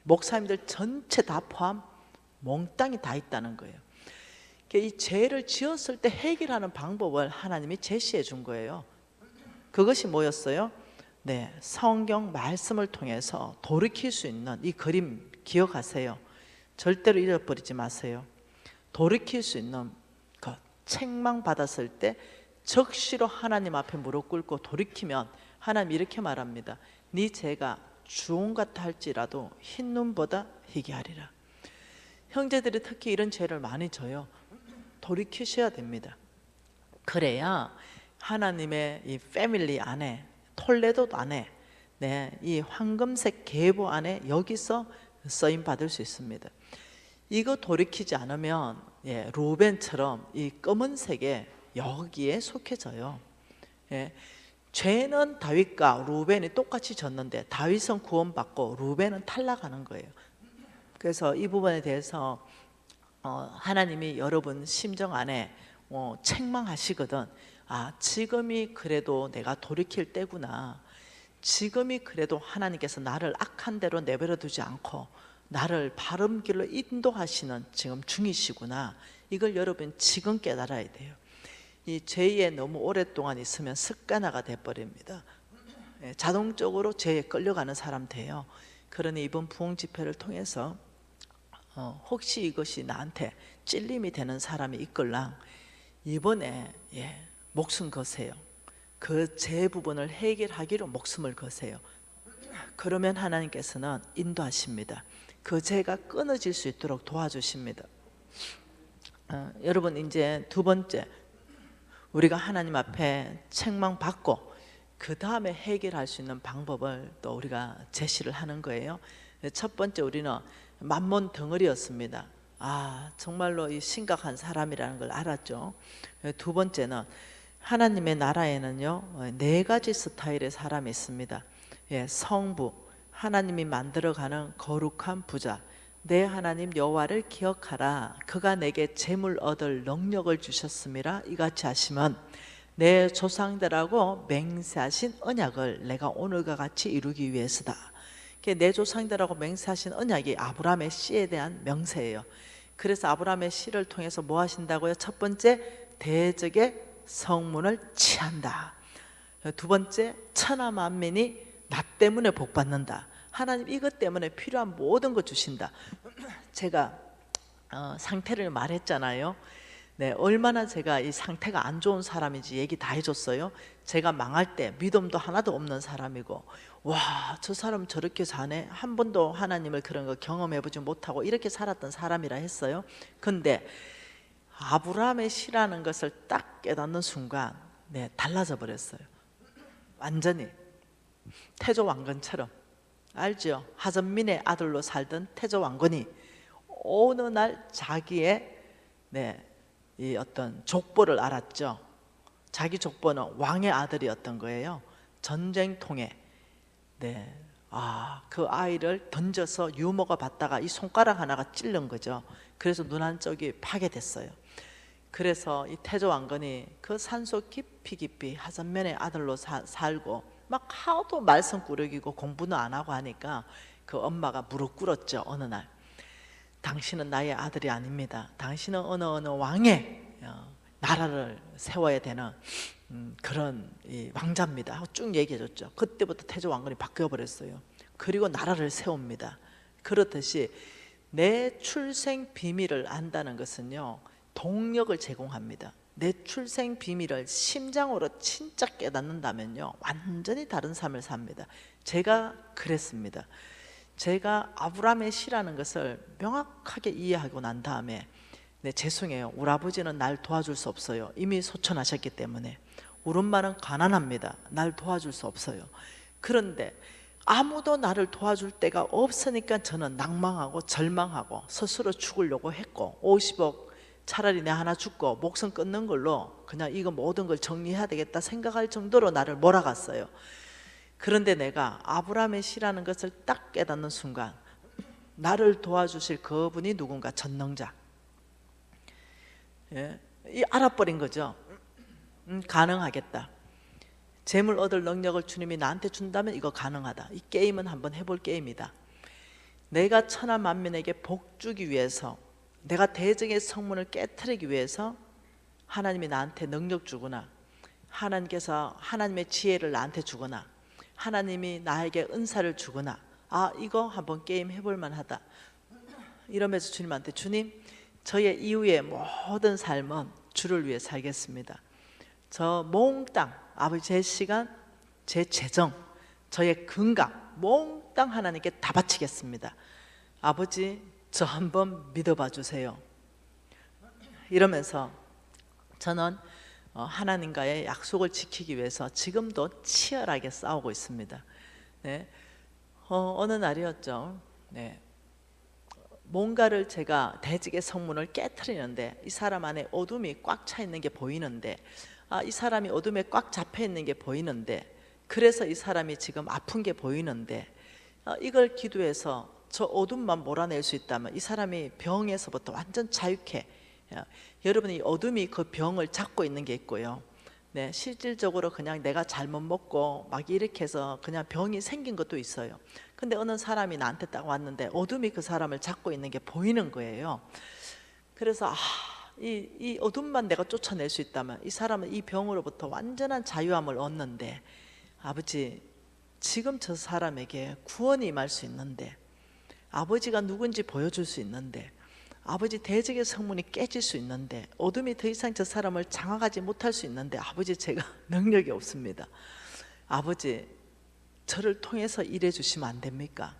[SPEAKER 1] 목사님들 전체 다 포함, 몽땅이 다 있다는 거예요. 이 죄를 지었을 때 해결하는 방법을 하나님이 제시해 준 거예요. 그것이 뭐였어요? 네, 성경 말씀을 통해서 돌이킬 수 있는 이 그림 기억하세요. 절대로 잃어버리지 마세요. 돌이킬 수 있는 것, 책망받았을 때 적시로 하나님 앞에 무릎 꿇고 돌이키면 하나님 이렇게 말합니다. 네 죄가 주홍 같아 할지라도 흰 눈보다 희게 하리라. 형제들이 특히 이런 죄를 많이 져요. 돌이키셔야 됩니다. 그래야 하나님의 이 패밀리 안에, 톨레도 안에, 네, 이 황금색 계보 안에 여기서 쓰임 받을 수 있습니다. 이거 돌이키지 않으면 루벤처럼 이 검은색에 여기에 속해져요. 죄는 다윗과 루벤이 똑같이 졌는데 다윗은 구원받고 루벤은 탈락하는 거예요. 그래서 이 부분에 대해서 하나님이 여러분 심정 안에 책망하시거든. 아, 지금이 그래도 내가 돌이킬 때구나. 지금이 그래도 하나님께서 나를 악한 대로 내버려 두지 않고 나를 바른 길로 인도하시는 지금 중이시구나. 이걸 여러분 지금 깨달아야 돼요. 이 죄에 너무 오랫동안 있으면 습관화가 돼버립니다. 자동적으로 죄에 끌려가는 사람 돼요. 그러니 이번 부흥 집회를 통해서 혹시 이것이 나한테 찔림이 되는 사람이 있걸랑 이번에 목숨 거세요. 그 죄 부분을 해결하기로 목숨을 거세요. 그러면 하나님께서는 인도하십니다. 그 죄가 끊어질 수 있도록 도와주십니다. 여러분, 이제 두 번째, 우리가 하나님 앞에 책망받고 그 다음에 해결할 수 있는 방법을 또 우리가 제시를 하는 거예요. 첫 번째, 우리는 만몬 덩어리였습니다. 아, 정말로 이 심각한 사람이라는 걸 알았죠. 두 번째는 하나님의 나라에는요 4가지 스타일의 사람이 있습니다. 성부, 하나님이 만들어가는 거룩한 부자. 내 하나님 여호와를 기억하라. 그가 내게 재물 얻을 능력을 주셨음이라. 이같이 하시면 내 조상들하고 맹세하신 언약을 내가 오늘과 같이 이루기 위해서다. 내 조상들하고 맹세하신 언약이 아브라함의 씨에 대한 명세예요. 그래서 아브라함의 씨를 통해서 뭐 하신다고요? 첫 번째, 대적의 성문을 치한다. 두 번째, 천하 만민이 나 때문에 복 받는다. 하나님 이것 때문에 필요한 모든 거 주신다. 제가 상태를 말했잖아요. 네, 얼마나 제가 이 상태가 안 좋은 사람인지 얘기 다 해줬어요. 제가 망할 때 믿음도 하나도 없는 사람이고, 와, 저 사람 저렇게 사네. 한 번도 하나님을 그런 거 경험해보지 못하고 이렇게 살았던 사람이라 했어요. 근데 아브라함의 씨라는 것을 딱 깨닫는 순간 달라져 버렸어요. 완전히 태조 왕건처럼. 알죠? 하전민의 아들로 살던 태조 왕건이 어느 날 자기의 이 어떤 족보를 알았죠. 자기 족보는 왕의 아들이었던 거예요. 전쟁통에 그 아이를 던져서 유모가 받다가 이 손가락 하나가 찔른 거죠. 그래서 눈 한쪽이 파괴됐어요. 그래서 이 태조 왕건이 그 산속 깊이 하전면의 아들로 살고 막 하도 말썽 꾸러기고 공부는 안 하고 하니까 그 엄마가 무릎 꿇었죠. 어느 날, 당신은 나의 아들이 아닙니다. 당신은 어느 왕의 나라를 세워야 되는 그런 이 왕자입니다 하고 쭉 얘기해줬죠. 그때부터 태조 왕건이 바뀌어버렸어요. 그리고 나라를 세웁니다. 그렇듯이 내 출생 비밀을 안다는 것은요 동력을 제공합니다. 내 출생 비밀을 심장으로 진짜 깨닫는다면요 완전히 다른 삶을 삽니다. 제가 그랬습니다. 제가 아브라함의 씨라는 것을 명확하게 이해하고 난 다음에 죄송해요, 우리 아버지는 날 도와줄 수 없어요. 이미 소천하셨기 때문에. 우리 엄마는 가난합니다. 날 도와줄 수 없어요. 그런데 아무도 나를 도와줄 데가 없으니까 저는 낭망하고 절망하고 스스로 죽으려고 했고, 50억 차라리 내 하나 죽고 목숨 끊는 걸로 그냥 이거 모든 걸 정리해야 되겠다 생각할 정도로 나를 몰아갔어요. 그런데 내가 아브라함의 씨라는 것을 딱 깨닫는 순간 나를 도와주실 그분이 누군가, 전능자, 이 알아버린 거죠. 가능하겠다. 재물 얻을 능력을 주님이 나한테 준다면 이거 가능하다. 이 게임은 한번 해볼 게임이다. 내가 천하 만민에게 복 주기 위해서, 내가 대적의 성문을 깨트리기 위해서 하나님이 나한테 능력 주거나 하나님께서 하나님의 지혜를 나한테 주거나 하나님이 나에게 은사를 주거나 아 이거 한번 게임 해볼 만하다 이러면서 주님한테 주님 저의 이후의 모든 삶은 주를 위해 살겠습니다. 저 몽땅 아버지 제 시간, 제 재정, 저의 건강 몽땅 하나님께 다 바치겠습니다. 아버지 저 한번 믿어봐 주세요. 이러면서 저는 하나님과의 약속을 지키기 위해서 지금도 치열하게 싸우고 있습니다. 네. 어느 날이었죠. 네. 뭔가를 제가 대직의 성문을 깨트리는데 이 사람 안에 어둠이 꽉 차 있는 게 보이는데 이 사람이 어둠에 꽉 잡혀 있는 게 보이는데 그래서 이 사람이 지금 아픈 게 보이는데 이걸 기도해서 저 어둠만 몰아낼 수 있다면 이 사람이 병에서부터 완전 자유케 여러분이 이 어둠이 그 병을 잡고 있는 게 있고요. 네, 실질적으로 그냥 내가 잘못 먹고 막 이렇게 해서 그냥 병이 생긴 것도 있어요. 근데 어느 사람이 나한테 딱 왔는데 어둠이 그 사람을 잡고 있는 게 보이는 거예요. 그래서 이 어둠만 내가 쫓아낼 수 있다면 이 사람은 이 병으로부터 완전한 자유함을 얻는데 아버지 지금 저 사람에게 구원이 임할 수 있는데 아버지가 누군지 보여줄 수 있는데 아버지 대적의 성문이 깨질 수 있는데 어둠이 더 이상 저 사람을 장악하지 못할 수 있는데 아버지 제가 능력이 없습니다. 아버지 저를 통해서 일해 주시면 안 됩니까?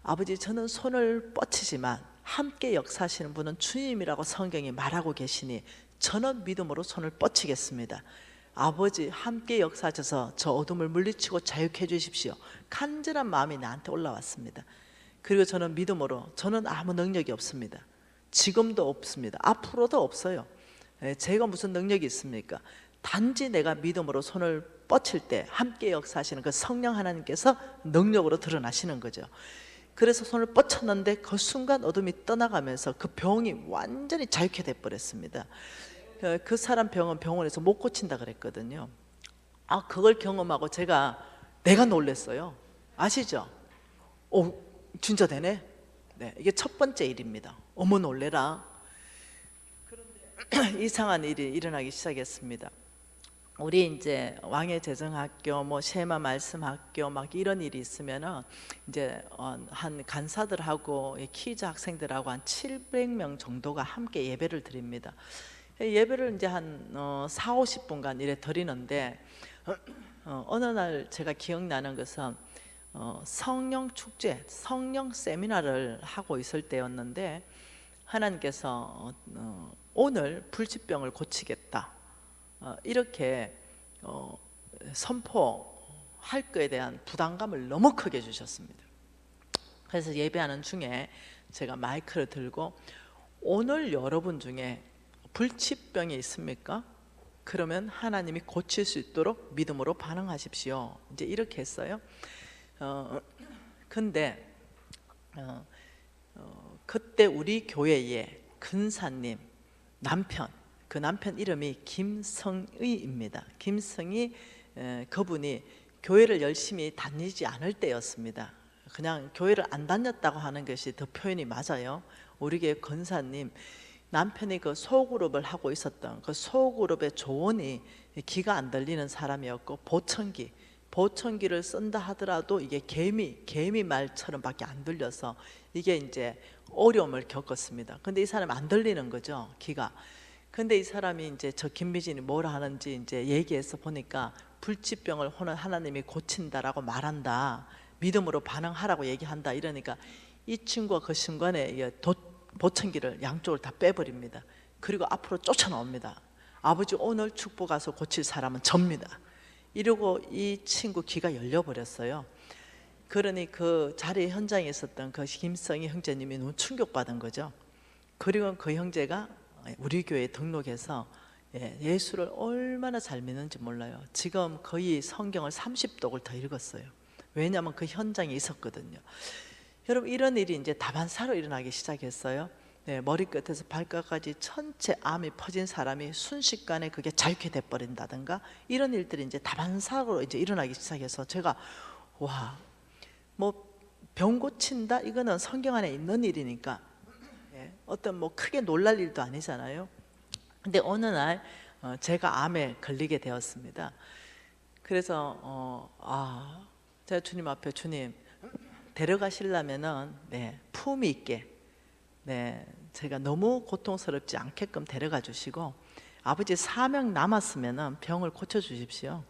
[SPEAKER 1] 아버지 저는 손을 뻗치지만 함께 역사하시는 분은 주님이라고 성경이 말하고 계시니 저는 믿음으로 손을 뻗치겠습니다. 아버지 함께 역사하셔서 저 어둠을 물리치고 자유케 해주십시오. 간절한 마음이 나한테 올라왔습니다. 그리고 저는 믿음으로 저는 아무 능력이 없습니다. 지금도 없습니다. 앞으로도 없어요. 제가 무슨 능력이 있습니까? 단지 내가 믿음으로 손을 뻗칠 때 함께 역사하시는 그 성령 하나님께서 능력으로 드러나시는 거죠. 그래서 손을 뻗쳤는데 그 순간 어둠이 떠나가면서 그 병이 완전히 자유케 돼버렸습니다. 그 사람 병은 병원에서 못 고친다 그랬거든요. 그걸 경험하고 내가 놀랐어요. 아시죠? 진짜 되네. 네, 이게 첫 번째 일입니다. 어머 놀래라. 그런데 이상한 일이 일어나기 시작했습니다. 우리 이제 왕의 재정학교, 뭐 셰마 말씀학교 막 이런 일이 있으면은 이제 한 간사들하고 키즈 학생들하고 한 700명 정도가 함께 예배를 드립니다. 예배를 이제 한 4, 50분간 이래 드리는데 어느 날 제가 기억나는 것은 성령 축제, 성령 세미나를 하고 있을 때였는데 하나님께서 오늘 불치병을 고치겠다 이렇게 선포할 것에 대한 부담감을 너무 크게 주셨습니다. 그래서 예배하는 중에 제가 마이크를 들고 오늘 여러분 중에 불치병이 있습니까? 그러면 하나님이 고칠 수 있도록 믿음으로 반응하십시오. 이제 이렇게 했어요. 근데 그때 우리 교회의 근사님 남편, 그 남편 이름이 김성의입니다. 김성의 그분이 교회를 열심히 다니지 않을 때였습니다. 그냥 교회를 안 다녔다고 하는 것이 더 표현이 맞아요. 우리 교회 근사님 남편이 그 소그룹을 하고 있었던 그 소그룹의 조언이 귀가 안 들리는 사람이었고 보청기를 쓴다 하더라도 이게 개미 말처럼 밖에 안 들려서 이게 이제 어려움을 겪었습니다. 근데 이 사람이 안 들리는 거죠, 귀가. 근데 이 사람이 이제 저 김미진이 뭐라 하는지 이제 얘기해서 보니까 불치병을 하나님이 고친다라고 말한다, 믿음으로 반응하라고 얘기한다 이러니까 이 친구가 그 순간에 보청기를 양쪽을 다 빼버립니다. 그리고 앞으로 쫓아나옵니다. 아버지 오늘 축복 가서 고칠 사람은 접니다. 이러고 이 친구 귀가 열려버렸어요. 그러니 그 자리 현장에 있었던 그 김성희 형제님이 너무 충격받은 거죠. 그리고 그 형제가 우리 교회에 등록해서 예수를 얼마나 잘 믿는지 몰라요. 지금 거의 성경을 30독을 더 읽었어요. 왜냐하면 그 현장에 있었거든요. 여러분 이런 일이 이제 다반사로 일어나기 시작했어요. 머리끝에서 발끝까지 전체 암이 퍼진 사람이 순식간에 그게 자유케 돼버린다든가 이런 일들이 이제 다반사로 이제 일어나기 시작해서 제가 뭐 병 고친다 이거는 성경 안에 있는 일이니까 어떤 뭐 크게 놀랄 일도 아니잖아요. 근데 어느 날 제가 암에 걸리게 되었습니다. 그래서 제가 주님 앞에 주님 데려가시려면은 품위 있게 제가 너무 고통스럽지 않게끔 데려가 주시고 아버지 사명 남았으면은 병을 고쳐 주십시오.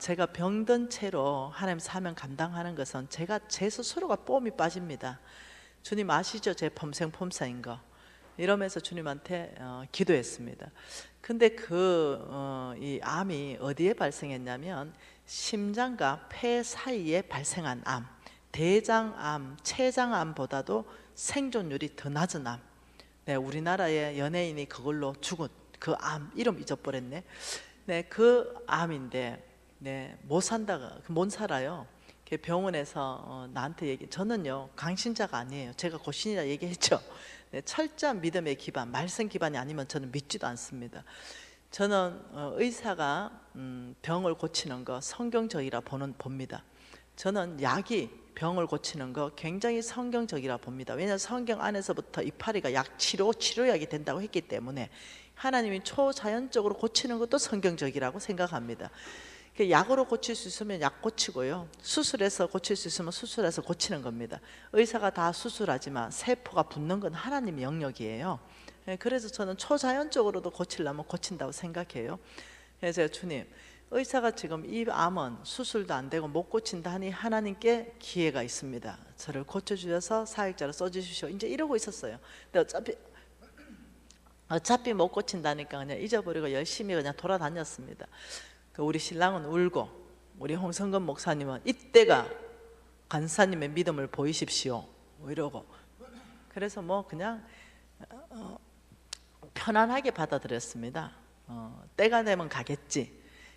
[SPEAKER 1] 제가 병든 채로 하나님 사명 감당하는 것은 제 스스로가 뽐이 빠집니다. 주님 아시죠? 제 폼생폼사인 거. 이러면서 주님한테 기도했습니다. 근데 이 암이 어디에 발생했냐면 심장과 폐 사이에 발생한 암, 대장암, 췌장암보다도 생존율이 더 낮은 암. 우리나라의 연예인이 그걸로 죽은 그 암 이름 잊어버렸네. 그 암인데 못 살아요. 병원에서 나한테 저는요 강신자가 아니에요. 제가 고신이라 얘기했죠. 철저한 믿음의 기반, 말씀 기반이 아니면 저는 믿지도 않습니다. 저는 의사가 병을 고치는 거 성경적이라 봅니다. 저는 약이 병을 고치는 거 굉장히 성경적이라 봅니다. 왜냐하면 성경 안에서부터 이파리가 치료약이 된다고 했기 때문에 하나님이 초자연적으로 고치는 것도 성경적이라고 생각합니다. 약으로 고칠 수 있으면 약 고치고요, 수술해서 고칠 수 있으면 수술해서 고치는 겁니다. 의사가 다 수술하지만 세포가 붙는 건 하나님의 영역이에요. 그래서 저는 초자연적으로도 고치려면 고친다고 생각해요. 그래서 주님, 의사가 지금 이 암은 수술도 안 되고 못 고친다 하니 하나님께 기회가 있습니다. 저를 고쳐주셔서 사역자로 써주십시오. 이제 이러고 있었어요. 근데 어차피 못 고친다니까 그냥 잊어버리고 열심히 그냥 돌아다녔습니다. 우리 신랑은 울고 우리 홍성근 목사님은 이때가 간사님의 믿음을 보이십시오 이러고, 그래서 그냥 편안하게 받아들였습니다. 때가 되면 가겠지,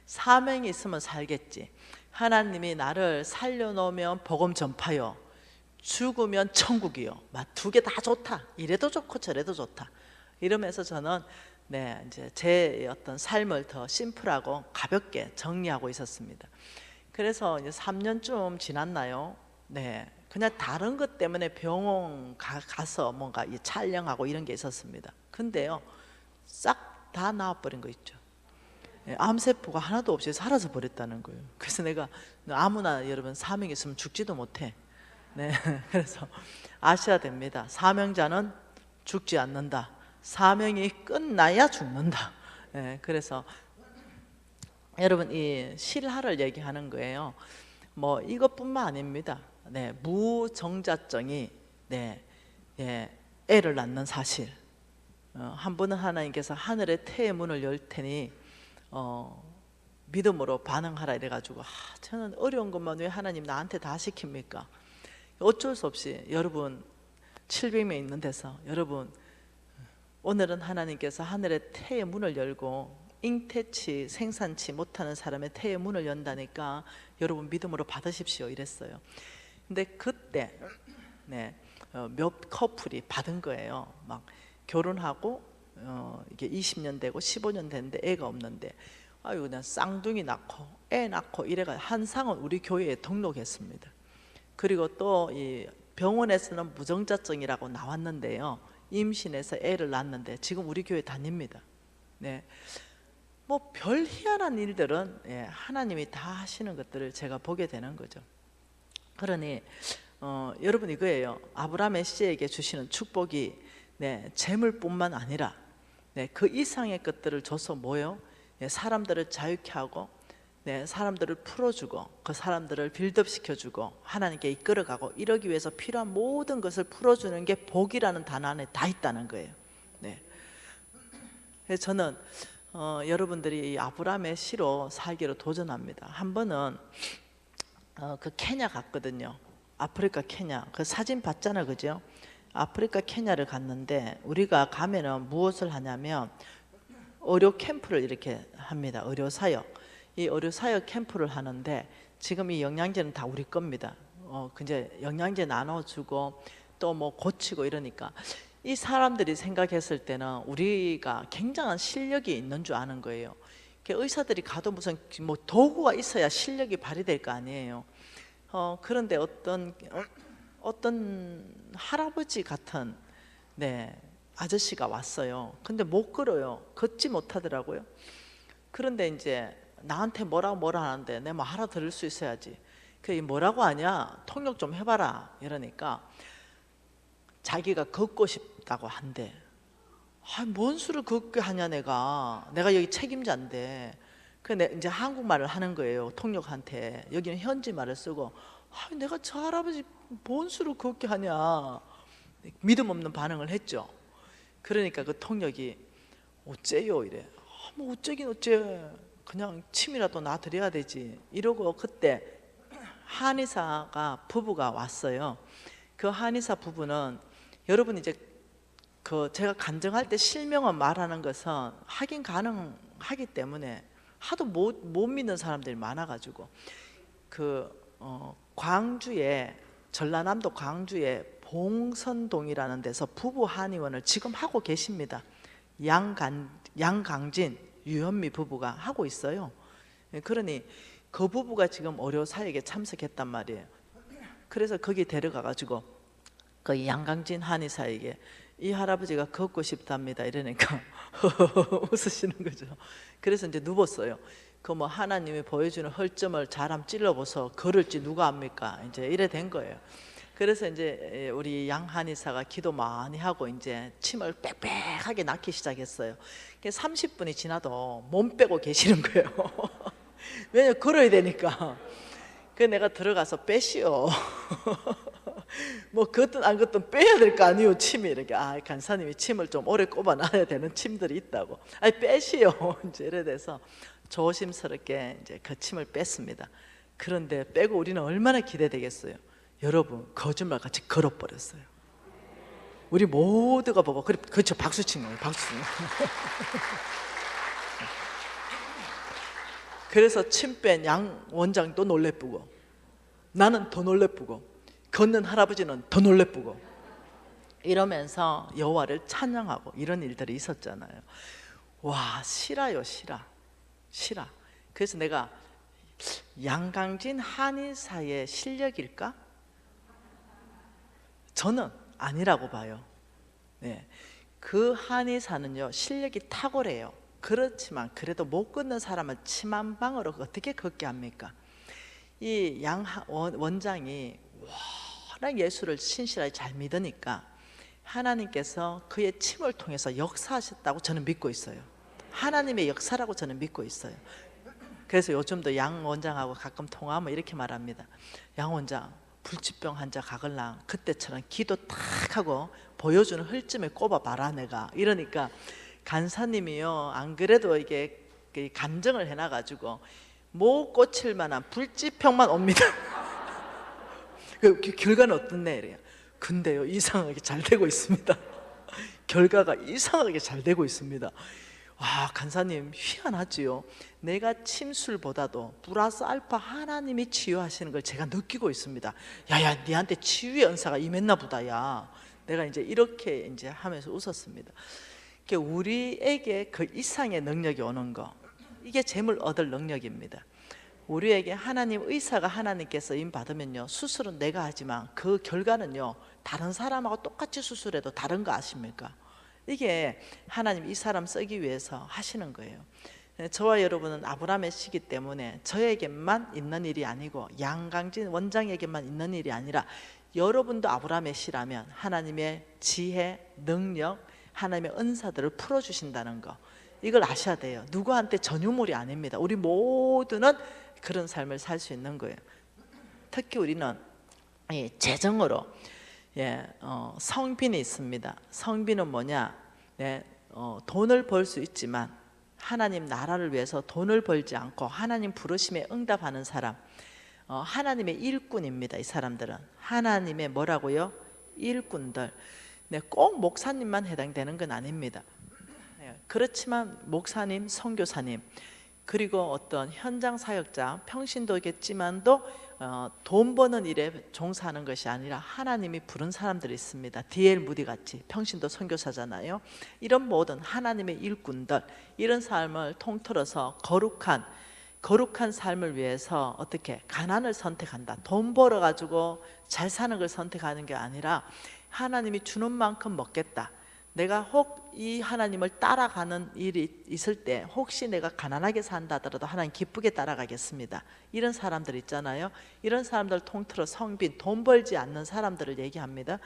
[SPEAKER 1] 사명이 있으면 살겠지, 하나님이 나를 살려놓으면 복음 전파요, 죽으면 천국이요, 두 개 다 좋다, 이래도 좋고 저래도 좋다 이러면서 저는 이제 제 어떤 삶을 더 심플하고 가볍게 정리하고 있었습니다. 그래서 이제 3년쯤 지났나요? 그냥 다른 것 때문에 병원 가서 뭔가 촬영하고 이런 게 있었습니다. 근데요, 싹 다 나와버린 거 있죠. 암세포가 하나도 없이 사라져 버렸다는 거예요. 그래서 내가 아무나 여러분 사명이 있으면 죽지도 못해. 그래서 아셔야 됩니다. 사명자는 죽지 않는다. 사명이 끝나야 죽는다. 그래서 여러분 이 실화를 얘기하는 거예요. 이것뿐만 아닙니다. 무정자증이 애를 낳는 사실. 한 번은 하나님께서 하늘의 태의 문을 열 테니 믿음으로 반응하라 이래가지고 저는 어려운 것만 왜 하나님 나한테 다 시킵니까? 어쩔 수 없이 여러분 700명 있는 데서 여러분 오늘은 하나님께서 하늘의 태의 문을 열고 잉태치 생산치 못하는 사람의 태의 문을 연다니까 여러분 믿음으로 받으십시오 이랬어요. 근데 그때 몇 커플이 받은 거예요. 막 결혼하고 이게 20년 되고 15년 됐는데 애가 없는데 아유 그냥 쌍둥이 낳고 애 낳고 이래가 한 상은 우리 교회에 등록했습니다. 그리고 또 이 병원에서는 무정자증이라고 나왔는데요, 임신해서 애를 낳았는데 지금 우리 교회 다닙니다. 별 희한한 일들은 하나님이 다 하시는 것들을 제가 보게 되는 거죠. 그러니 여러분 이거예요. 아브라함의 씨에게 주시는 축복이 재물뿐만 아니라 그 이상의 것들을 줘서 뭐요? 사람들을 자유케 하고 사람들을 풀어주고 그 사람들을 빌드업시켜주고 하나님께 이끌어가고 이러기 위해서 필요한 모든 것을 풀어주는 게 복이라는 단어 안에 다 있다는 거예요. 그래서 저는 여러분들이 이 아브라함의 씨로 살기로 도전합니다. 한 번은 그 케냐 갔거든요. 아프리카 케냐. 그 사진 봤잖아, 그죠? 아프리카 케냐를 갔는데 우리가 가면은 무엇을 하냐면 의료 캠프를 이렇게 합니다. 의료 사역. 이 의료 사역 캠프를 하는데 지금 이 영양제는 다 우리 겁니다. 이제 영양제 나눠주고 또 고치고 이러니까 이 사람들이 생각했을 때는 우리가 굉장한 실력이 있는 줄 아는 거예요. 의사들이 가도 무슨 도구가 있어야 실력이 발휘될 거 아니에요. 그런데 어떤 할아버지 같은 아저씨가 왔어요. 근데 못 걸어요. 걷지 못하더라고요. 그런데 이제 나한테 뭐라 하는데 내가 알아들을 수 있어야지. 그 뭐라고 하냐, 통역 좀 해봐라 이러니까 자기가 걷고 싶다고 한대. 뭔 수를 걷게 하냐, 내가 여기 책임자인데. 이제 한국말을 하는 거예요, 통역한테. 여기는 현지 말을 쓰고. 내가 저 할아버지 뭔 수를 걷게 하냐, 믿음 없는 반응을 했죠. 그러니까 그 통역이 어째요 이래. 뭐 어째긴 어째, 그냥 침이라도 놔드려야 되지 이러고, 그때 한의사가 부부가 왔어요. 그 한의사 부부는, 여러분 이제 제가 간증할 때 실명은 말하는 것은 확인 가능하기 때문에 하도 못 믿는 사람들이 많아가지고, 광주에, 전라남도 광주에 봉선동이라는 데서 부부 한의원을 지금 하고 계십니다. 양강진, 유현미 부부가 하고 있어요. 그러니 그 부부가 지금 어려 사역에 참석했단 말이에요. 그래서 거기 데려가가지고 그 양강진 한의사에게 이 할아버지가 걷고 싶답니다 이러니까 웃으시는 거죠. 그래서 이제 누웠어요. 뭐 하나님이 보여주는 헐점을 잘함 찔러보서 걸을지 누가 압니까? 이제 이래 된 거예요. 그래서 이제 우리 양 한의사가 기도 많이 하고 이제 침을 빽빽하게 낳기 시작했어요. 30분이 지나도 몸 빼고 계시는 거예요. 왜냐면 걸어야 되니까. 내가 들어가서 빼시오. 뭐 걷든 안 걷든 빼야 될 거 아니요, 침이. 이렇게 간사님이 침을 좀 오래 꼽아 놔야 되는 침들이 있다고. 빼시오. 이제 이래 돼서 조심스럽게 이제 그 침을 뺐습니다. 그런데 빼고 우리는 얼마나 기대되겠어요. 여러분, 거짓말같이 걸어버렸어요. 우리 모두가 보고, 그렇죠, 박수 친 거예요, 박수 친 거예요. 그래서 침 뺀 양 원장도 놀래쁘고, 나는 더 놀래쁘고, 걷는 할아버지는 더 놀래쁘고, 이러면서 여호와를 찬양하고 이런 일들이 있었잖아요. 와, 실화요, 실화. 그래서 내가 양강진 한의사의 실력일까? 저는 아니라고 봐요. 네. 그 한의사는요, 실력이 탁월해요. 그렇지만 그래도 못 걷는 사람을 침 한 방으로 어떻게 걷게 합니까? 이 양 원장이 워낙 예수를 신실하게 잘 믿으니까 하나님께서 그의 침을 통해서 역사하셨다고 저는 믿고 있어요. 하나님의 역사라고 저는 믿고 있어요. 그래서 요즘도 양 원장하고 가끔 통화하면 이렇게 말합니다. 양 원장, 불치병 환자 가글랑 그때처럼 기도 탁 하고 보여주는 헐점에 꼽아봐라 내가. 이러니까 간사님이요, 안 그래도 이게 간증을 해놔가지고 못 고칠 만한 불치병만 옵니다. 그 결과는 어떻네 이래요. 근데요, 이상하게 잘 되고 있습니다. 결과가 이상하게 잘 되고 있습니다. 와, 간사님 희한하지요. 내가 침술보다도 플러스 알파 하나님이 치유하시는 걸 제가 느끼고 있습니다. 야야, 니한테 치유의 은사가 임했나 보다. 야, 내가 이제 이렇게 이제 하면서 웃었습니다. 우리에게 그 이상의 능력이 오는 거, 이게 재물 얻을 능력입니다. 우리에게 하나님 의사가 하나님께서 임 받으면요, 수술은 내가 하지만 그 결과는요, 다른 사람하고 똑같이 수술해도 다른 거 아십니까? 이게 하나님 이 사람 쓰기 위해서 하시는 거예요. 저와 여러분은 아브라함의 씨기 때문에 저에게만 있는 일이 아니고 양강진 원장에게만 있는 일이 아니라 여러분도 아브라함의 씨라면 하나님의 지혜, 능력, 하나님의 은사들을 풀어주신다는 거, 이걸 아셔야 돼요. 누구한테 전유물이 아닙니다. 우리 모두는 그런 삶을 살 수 있는 거예요. 특히 우리는 재정으로 성빈이 있습니다. 성빈은 뭐냐? 돈을 벌 수 있지만 하나님 나라를 위해서 돈을 벌지 않고 하나님 부르심에 응답하는 사람, 하나님의 일꾼입니다. 이 사람들은 하나님의 뭐라고요? 일꾼들. 꼭 목사님만 해당되는 건 아닙니다. 그렇지만 목사님, 선교사님, 그리고 어떤 현장 사역자, 평신도겠지만도 돈 버는 일에 종사하는 것이 아니라 하나님이 부른 사람들이 있습니다. D.L. 무디 같이 평신도 선교사잖아요. 이런 모든 하나님의 일꾼들, 이런 삶을 통틀어서 거룩한 삶을 위해서 어떻게 가난을 선택한다. 돈 벌어가지고 잘 사는 걸 선택하는 게 아니라 하나님이 주는 만큼 먹겠다. 내가 혹 이 하나님을 따라가는 일이 있을 때 혹시 내가 가난하게 산다 하더라도 하나님 기쁘게 따라가겠습니다. 이런 사람들 있잖아요. 이런 사람들 통틀어 성빈, 돈 벌지 않는 사람들을 얘기합니다.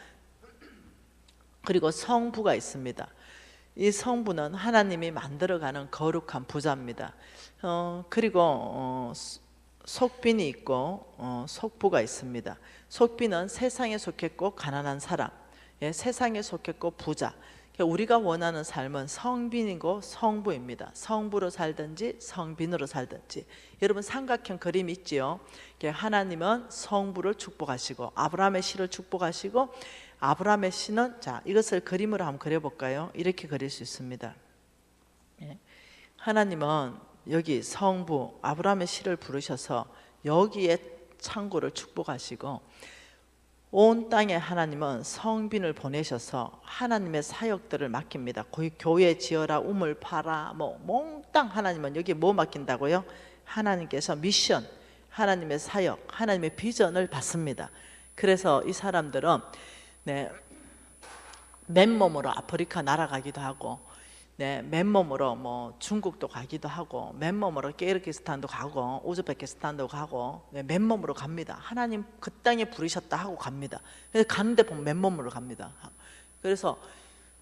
[SPEAKER 1] 그리고 성부가 있습니다. 이 성부는 하나님이 만들어가는 거룩한 부자입니다. 그리고 속빈이 있고 속부가 있습니다. 속빈은 세상에 속했고 가난한 사람, 세상에 속했고 부자. 우리가 원하는 삶은 성빈이고 성부입니다. 성부로 살든지 성빈으로 살든지. 여러분 삼각형 그림 있지요? 하나님은 성부를 축복하시고 아브라함의 씨를 축복하시고, 아브라함의 씨는, 자, 이것을 그림으로 한번 그려볼까요? 이렇게 그릴 수 있습니다. 하나님은 여기 성부 아브라함의 씨를 부르셔서 여기에 창고를 축복하시고, 온 땅에 하나님은 성빈을 보내셔서 하나님의 사역들을 맡깁니다. 거기 교회 지어라, 우물 파라, 뭐 몽땅 하나님은 여기 뭐 맡긴다고요? 하나님께서 미션, 하나님의 사역, 하나님의 비전을 받습니다. 그래서 이 사람들은 맨몸으로 아프리카 날아가기도 하고, 맨몸으로 뭐 중국도 가기도 하고, 맨몸으로 키르기스탄도 가고, 우즈베키스탄도 가고, 맨몸으로 갑니다. 하나님 그 땅에 부르셨다 하고 갑니다. 그래서 가는데 보면 맨몸으로 갑니다. 그래서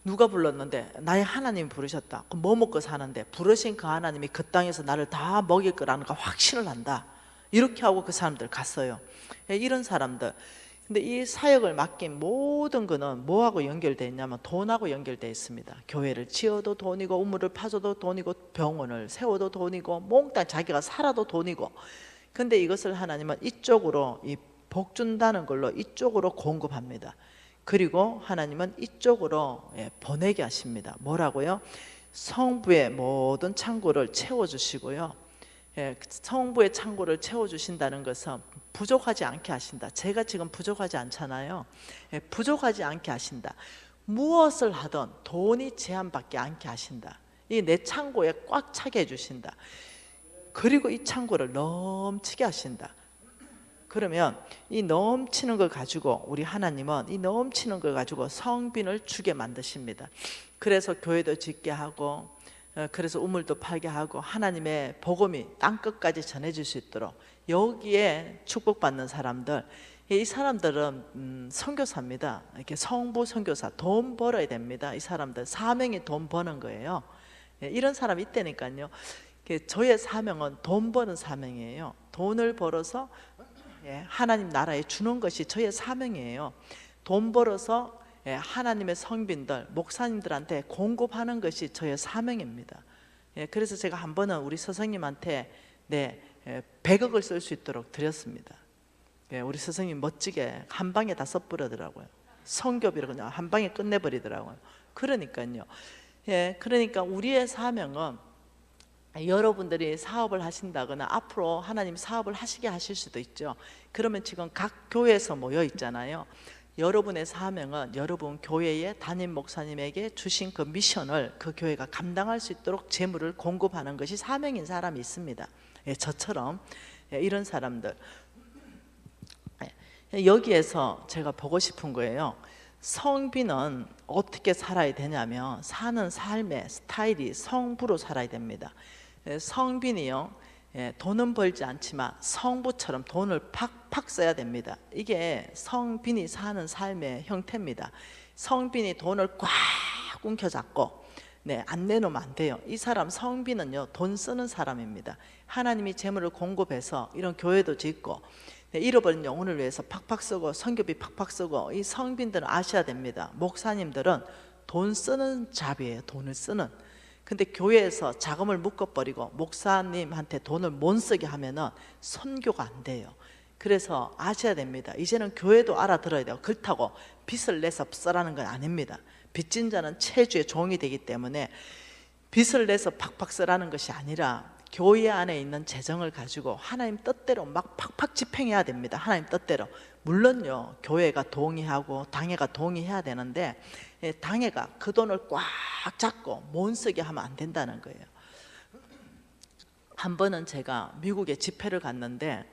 [SPEAKER 1] 누가 불렀는데 나의 하나님이 부르셨다. 그럼 뭐 먹고 사는데 부르신 그 하나님이 그 땅에서 나를 다 먹일 거라는 거 확신을 한다. 이렇게 하고 그 사람들 갔어요. 이런 사람들. 근데 이 사역을 맡긴 모든 거는 뭐하고 연결되어 있냐면 돈하고 연결되어 있습니다. 교회를 지어도 돈이고, 우물을 파줘도 돈이고, 병원을 세워도 돈이고, 몽땅 자기가 살아도 돈이고. 근데 이것을 하나님은 이쪽으로, 이 복 준다는 걸로 이쪽으로 공급합니다. 그리고 하나님은 이쪽으로 보내게 하십니다. 뭐라고요? 성부의 모든 창고를 채워주시고요. 성부의 창고를 채워주신다는 것은 부족하지 않게 하신다. 제가 지금 부족하지 않잖아요. 부족하지 않게 하신다. 무엇을 하든 돈이 제한받지 않게 하신다. 이 내 창고에 꽉 차게 해주신다. 그리고 이 창고를 넘치게 하신다. 그러면 이 넘치는 걸 가지고 우리 하나님은 이 넘치는 걸 가지고 성빈을 주게 만드십니다. 그래서 교회도 짓게 하고, 그래서 우물도 팔게 하고, 하나님의 복음이 땅끝까지 전해질 수 있도록 여기에 축복받는 사람들, 이 사람들은 선교사입니다. 이렇게 성부 선교사, 돈 벌어야 됩니다. 이 사람들 사명이 돈 버는 거예요. 이런 사람이 있다니까요. 저의 사명은 돈 버는 사명이에요. 돈을 벌어서 하나님 나라에 주는 것이 저의 사명이에요. 돈 벌어서 하나님의 성빈들, 목사님들한테 공급하는 것이 저의 사명입니다. 그래서 제가 한 번은 우리 스승님한테 100억을 쓸 수 있도록 드렸습니다. 우리 스승님 멋지게 한 방에 다 써버리더라고요. 성교비를 그냥 한 방에 끝내버리더라고요. 그러니까요. 그러니까 우리의 사명은, 여러분들이 사업을 하신다거나 앞으로 하나님 사업을 하시게 하실 수도 있죠. 그러면 지금 각 교회에서 모여 있잖아요. 여러분의 사명은 여러분 교회의 담임 목사님에게 주신 그 미션을 그 교회가 감당할 수 있도록 재물을 공급하는 것이 사명인 사람이 있습니다. 저처럼 이런 사람들. 여기에서 제가 보고 싶은 거예요. 성빈은 어떻게 살아야 되냐면 사는 삶의 스타일이 성부로 살아야 됩니다. 성빈이요, 돈은 벌지 않지만 성부처럼 돈을 팍팍 써야 됩니다. 이게 성빈이 사는 삶의 형태입니다. 성빈이 돈을 꽉 움켜잡고 안 내놓으면 안 돼요. 이 사람 성빈은요, 돈 쓰는 사람입니다. 하나님이 재물을 공급해서 이런 교회도 짓고, 잃어버린 영혼을 위해서 팍팍 쓰고, 선교비 팍팍 쓰고. 이 성빈들은 아셔야 됩니다. 목사님들은 돈 쓰는 잡이에요. 돈을 쓰는. 근데 교회에서 자금을 묶어버리고 목사님한테 돈을 못 쓰게 하면은 선교가 안 돼요. 그래서 아셔야 됩니다. 이제는 교회도 알아들어야 돼요. 그렇다고 빚을 내서 쓰라는 건 아닙니다. 빚진 자는 체주의 종이 되기 때문에 빚을 내서 팍팍 쓰라는 것이 아니라 교회 안에 있는 재정을 가지고 하나님 뜻대로 막 팍팍 집행해야 됩니다. 하나님 뜻대로. 물론요, 교회가 동의하고 당회가 동의해야 되는데 당회가 그 돈을 꽉 잡고 못 쓰게 하면 안 된다는 거예요. 한 번은 제가 미국에 집회를 갔는데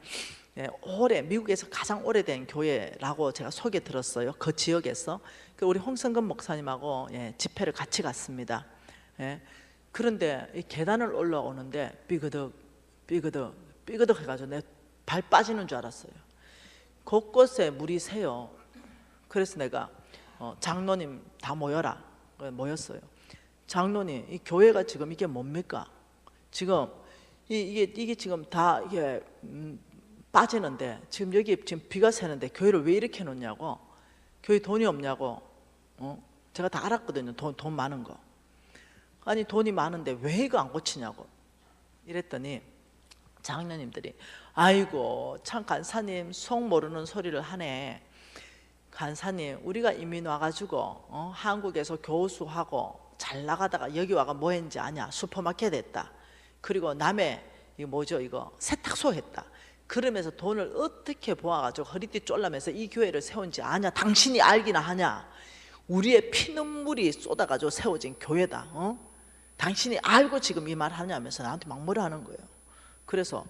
[SPEAKER 1] 오래 미국에서 가장 오래된 교회라고 제가 소개 들었어요. 그 지역에서 우리 홍성근 목사님하고 집회를 같이 갔습니다. 그런데 이 계단을 올라오는데 삐그덕 해가지고 내 발 빠지는 줄 알았어요. 곳곳에 물이 새요. 그래서 내가 장로님 다 모여라. 모였어요. 장로님, 이 교회가 지금 이게 뭡니까? 지금 이게 지금 다 이게 빠지는데 지금 여기 지금 비가 새는데 교회를 왜 이렇게 해놓냐고. 교회 돈이 없냐고. 제가 다 알았거든요. 돈 많은 거. 아니 돈이 많은데 왜 이거 안 고치냐고. 이랬더니 장로님들이 아이고 참 간사님 속 모르는 소리를 하네. 간사님 우리가 이민 와가지고 한국에서 교수하고 잘 나가다가 여기 와가 뭐 했는지 아냐. 슈퍼마켓 했다. 그리고 남해 이거 뭐죠 이거 세탁소 했다. 그러면서 돈을 어떻게 모아가지고 허리띠 쫄라면서 이 교회를 세운지 아냐. 당신이 알기나 하냐. 우리의 피눈물이 쏟아가지고 세워진 교회다. 당신이 알고 지금 이 말 하냐면서 나한테 막 뭐라 하는 거예요. 그래서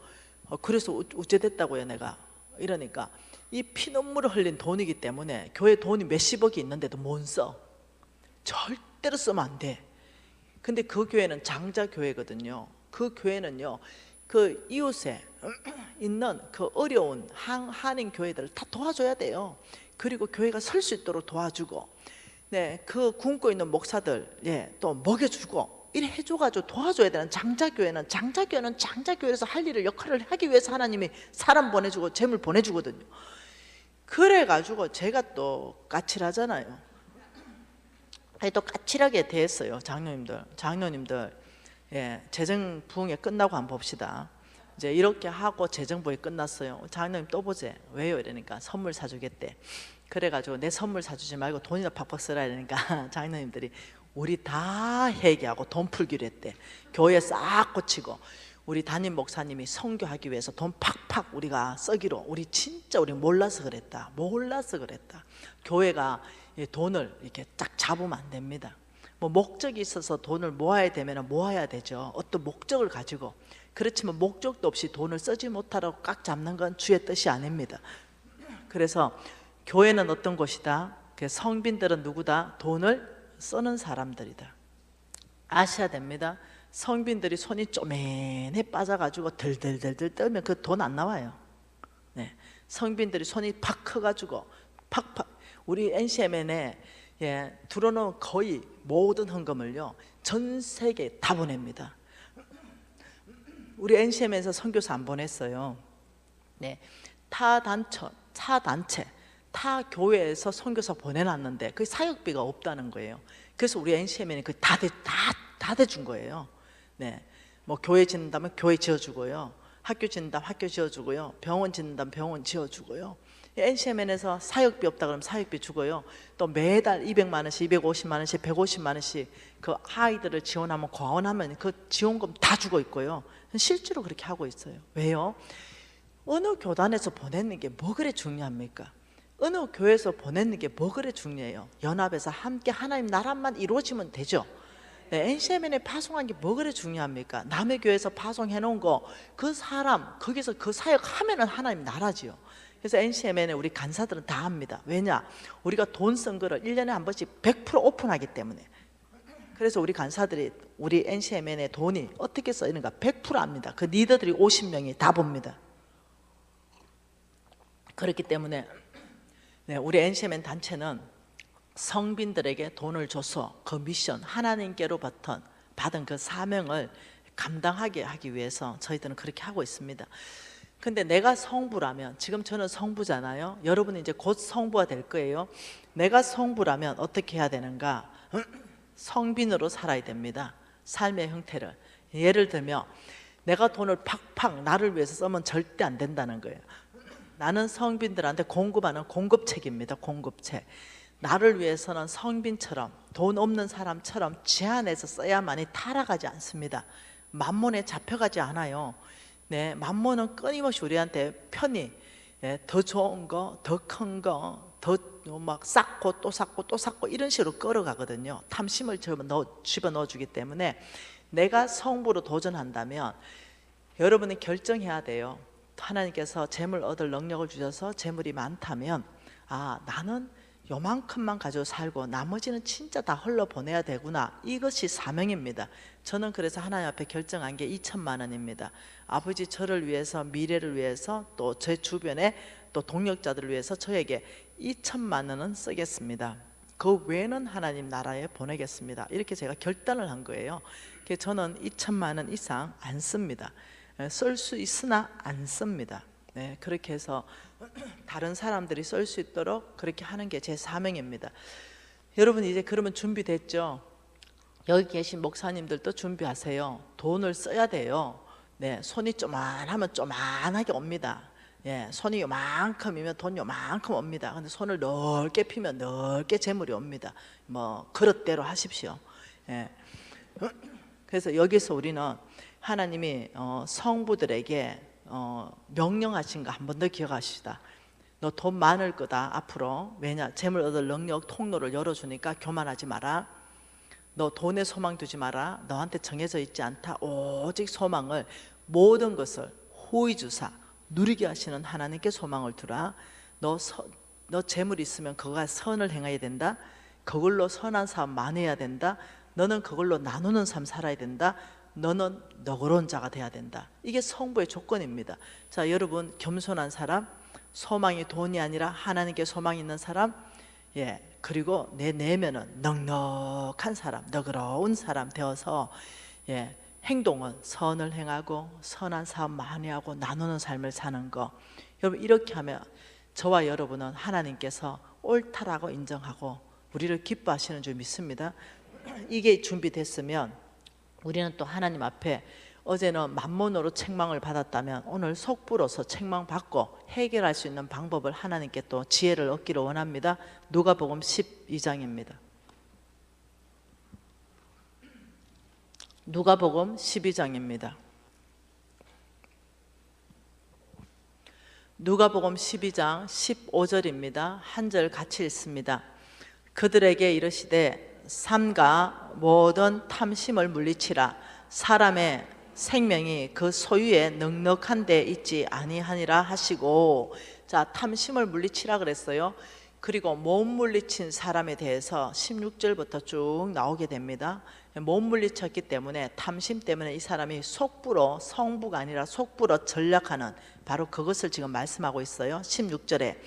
[SPEAKER 1] 어째 됐다고요 내가. 이러니까 이 피눈물을 흘린 돈이기 때문에 교회 돈이 몇십억이 있는데도 못 써. 절대로 쓰면 안 돼. 근데 그 교회는 장자교회거든요. 그 교회는요 그 이웃에 있는 그 어려운 한인 교회들을 다 도와줘야 돼요. 그리고 교회가 설 수 있도록 도와주고 그 굶고 있는 목사들 또 먹여주고 이래 해줘가지고 도와줘야 되는 장자교회는 장자교회에서 할 일을 역할을 하기 위해서 하나님이 사람 보내주고 재물 보내주거든요. 그래가지고 제가 또 까칠하잖아요. 또 까칠하게 대했어요. 장로님들 재정 부흥회 끝나고 한번 봅시다. 이제 이렇게 하고 재정 부흥회 끝났어요. 장로님 또 보재. 왜요? 이러니까 선물 사주겠대. 그래가지고 내 선물 사주지 말고 돈이나 팍팍 쓰라 이러니까 장로님들이 우리 다 회개하고 돈 풀기로 했대. 교회 싹 고치고 우리 담임 목사님이 선교하기 위해서 돈 팍팍 우리가 쓰기로. 우리 진짜 우리 몰라서 그랬다. 교회가 돈을 이렇게 딱 잡으면 안 됩니다. 뭐 목적이 있어서 돈을 모아야 되면 모아야 되죠. 어떤 목적을 가지고. 그렇지만 목적도 없이 돈을 쓰지 못하라고 꽉 잡는 건 주의 뜻이 아닙니다. 그래서 교회는 어떤 곳이다? 성빈들은 누구다? 돈을 쓰는 사람들이다. 아셔야 됩니다. 성빈들이 손이 쪼맨해 빠져가지고 덜덜덜덜 떨면 그 돈 안 나와요. 성빈들이 손이 팍 커가지고 팍팍. 우리 NCMN에 들어놓은 거의 모든 헌금을요 전 세계에 다 보냅니다. 우리 NCM에서 선교사 안 보냈어요. 타 단체 타 교회에서 선교사 보내놨는데 그 사역비가 없다는 거예요. 그래서 우리 NCMN이 그 다 대준 거예요. 뭐 교회 짓는다면 교회 지어주고요, 학교 짓는다면 학교 지어주고요, 병원 짓는다면 병원 지어주고요. NCMN에서 사역비 없다 그러면 사역비 주고요. 또 매달 200만 원씩, 250만 원씩, 150만 원씩 그 아이들을 지원하면 과원하면 그 지원금 다 주고 있고요. 실제로 그렇게 하고 있어요. 왜요? 어느 교단에서 보내는 게 뭐 그래 중요합니까? 어느 교회에서 보내는 게 뭐 그래 중요해요? 연합에서 함께 하나님 나라만 이루어지면 되죠. NCMN에 파송한 게 뭐 그래 중요합니까? 남의 교회에서 파송해 놓은 거 그 사람 거기서 그 사역 하면은 하나님 나라지요. 그래서 NCMN에 우리 간사들은 다 합니다. 왜냐? 우리가 돈 쓴 거를 1년에 한 번씩 100% 오픈하기 때문에. 그래서 우리 간사들이 우리 NCMN의 돈이 어떻게 쓰이는가 100% 압니다. 그 리더들이 50명이 다 봅니다. 그렇기 때문에 우리 NCMN 단체는 성빈들에게 돈을 줘서 그 미션, 하나님께로 받은 그 사명을 감당하게 하기 위해서 저희들은 그렇게 하고 있습니다. 근데 내가 성부라면, 지금 저는 성부잖아요. 여러분은 이제 곧 성부가 될 거예요. 내가 성부라면 어떻게 해야 되는가? 성빈으로 살아야 됩니다. 삶의 형태를. 예를 들면 내가 돈을 팍팍 나를 위해서 쓰면 절대 안 된다는 거예요. 나는 성빈들한테 공급하는 공급책입니다. 공급책. 나를 위해서는 성빈처럼, 돈 없는 사람처럼 제한해서 써야만이 타락하지 않습니다. 만몬에 잡혀가지 않아요. 만몬은 끊임없이 우리한테 편히 더 좋은 거, 더 큰 거, 더 막 쌓고 또 쌓고 또 쌓고 이런 식으로 끌어가거든요. 탐심을 집어넣어 주기 때문에 내가 성부로 도전한다면 여러분이 결정해야 돼요. 하나님께서 재물 얻을 능력을 주셔서 재물이 많다면 나는 요만큼만 가지고 살고 나머지는 진짜 다 흘러보내야 되구나. 이것이 사명입니다. 저는 그래서 하나님 앞에 결정한 게 2천만 원입니다. 아버지 저를 위해서, 미래를 위해서, 또 제 주변에 또 동력자들을 위해서 저에게 2천만 원은 쓰겠습니다. 그 외에는 하나님 나라에 보내겠습니다. 이렇게 제가 결단을 한 거예요. 그래서 저는 2천만 원 이상 안 씁니다. 쓸 수 있으나 안 씁니다. 네, 그렇게 해서 다른 사람들이 쓸 수 있도록 그렇게 하는 게 제 사명입니다. 여러분 이제 그러면 준비됐죠? 여기 계신 목사님들도 준비하세요. 돈을 써야 돼요. 네, 손이 쪼만하면 쪼만하게 옵니다. 예, 손이 요만큼이면 돈 요만큼 옵니다. 근데 손을 넓게 피면 넓게 재물이 옵니다. 뭐 그릇대로 하십시오. 예. 그래서 여기서 우리는 하나님이 성부들에게 명령하신 거 한 번 더 기억하시다. 너 돈 많을 거다 앞으로. 왜냐? 재물 얻을 능력 통로를 열어주니까 교만하지 마라. 너 돈에 소망 두지 마라. 너한테 정해져 있지 않다. 오직 소망을, 모든 것을 호의 주사 누리게 하시는 하나님께 소망을 두라. 너 재물 있으면 그거가 선을 행해야 된다. 그걸로 선한 삶 만회해야 된다. 너는 그걸로 나누는 삶 살아야 된다. 너는 너그러운 자가 돼야 된다. 이게 성부의 조건입니다. 자, 여러분 겸손한 사람, 소망이 돈이 아니라 하나님께 소망이 있는 사람, 예, 그리고 내 내면은 넉넉한 사람, 너그러운 사람 되어서 예, 행동은 선을 행하고 선한 삶 만회하고 나누는 삶을 사는 거. 여러분 이렇게 하면 저와 여러분은 하나님께서 옳다라고 인정하고 우리를 기뻐하시는 줄 믿습니다. 이게 준비됐으면 우리는 또 하나님 앞에, 어제는 만몬으로 책망을 받았다면 오늘 속부로서 책망받고 해결할 수 있는 방법을 하나님께 또 지혜를 얻기를 원합니다. 누가복음 12장입니다. 누가복음 12장입니다. 누가복음 12장 15절입니다. 한 절 같이 읽습니다. 그들에게 이르시되 삼가 모든 탐심을 물리치라. 사람의 생명이 그 소유에 넉넉한 데 있지 아니하니라 하시고, 자, 탐심을 물리치라 그랬어요. 그리고 못 물리친 사람에 대해서 16절부터 쭉 나오게 됩니다. 못 물리쳤기 때문에, 탐심 때문에 이 사람이 속부로, 성부가 아니라 속부로 전략하는, 바로 그것을 지금 말씀하고 있어요. 16절에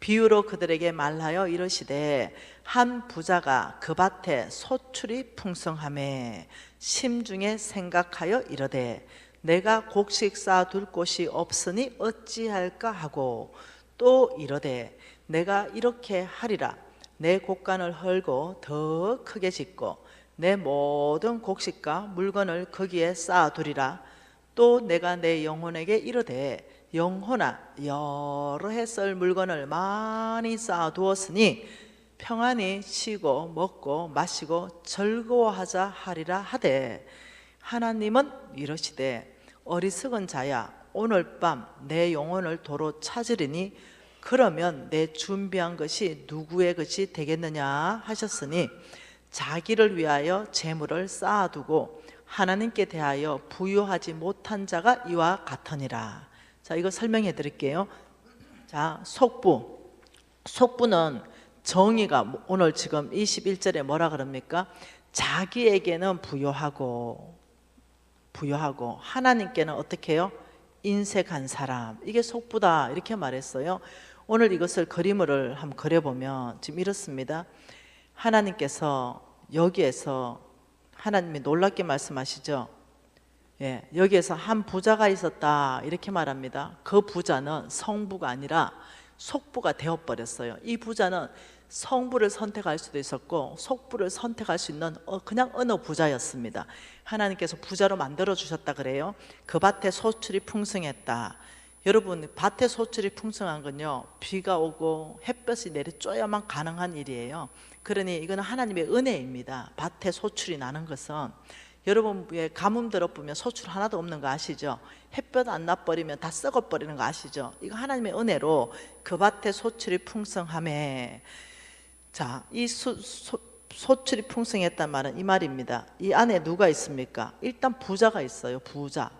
[SPEAKER 1] 비유로 그들에게 말하여 이르시되 한 부자가 그 밭에 소출이 풍성하매 심중에 생각하여 이르되 내가 곡식 쌓아둘 곳이 없으니 어찌할까 하고, 또 이르되 내가 이렇게 하리라. 내 곡간을 헐고 더 크게 짓고 내 모든 곡식과 물건을 거기에 쌓아두리라. 또 내가 내 영혼에게 이르되 영혼아, 여러 해 쓸 물건을 많이 쌓아두었으니 평안히 쉬고 먹고 마시고 즐거워하자 하리라 하되, 하나님은 이러시되 어리석은 자야, 오늘 밤 내 영혼을 도로 찾으리니 그러면 내 준비한 것이 누구의 것이 되겠느냐 하셨으니 자기를 위하여 재물을 쌓아두고 하나님께 대하여 부유하지 못한 자가 이와 같으니라. 자, 이거 설명해 드릴게요. 자, 속부는 정의가 오늘 지금 21절에 뭐라 그럽니까? 자기에게는 부유하고 하나님께는 어떻게 해요? 인색한 사람. 이게 속부다 이렇게 말했어요. 오늘 이것을 그림을 한번 그려보면 지금 이렇습니다. 하나님께서 여기에서, 하나님이 놀랍게 말씀하시죠. 예, 여기에서 한 부자가 있었다 이렇게 말합니다. 그 부자는 성부가 아니라 속부가 되어버렸어요. 이 부자는 성부를 선택할 수도 있었고 속부를 선택할 수 있는 그냥 어느 부자였습니다. 하나님께서 부자로 만들어 주셨다 그래요. 그 밭에 소출이 풍성했다. 여러분, 밭에 소출이 풍성한 건요, 비가 오고 햇볕이 내리쬐야만 가능한 일이에요. 그러니 이거는 하나님의 은혜입니다. 밭에 소출이 나는 것은. 여러분, 가뭄 들어보면 소출 하나도 없는 거 아시죠? 햇볕 안 나버리면 다 썩어버리는 거 아시죠? 이거 하나님의 은혜로 그 밭에 소출이 풍성하매. 자, 이 소출이 풍성했단 말은 이 말입니다. 이 안에 누가 있습니까? 일단 부자가 있어요. 부자.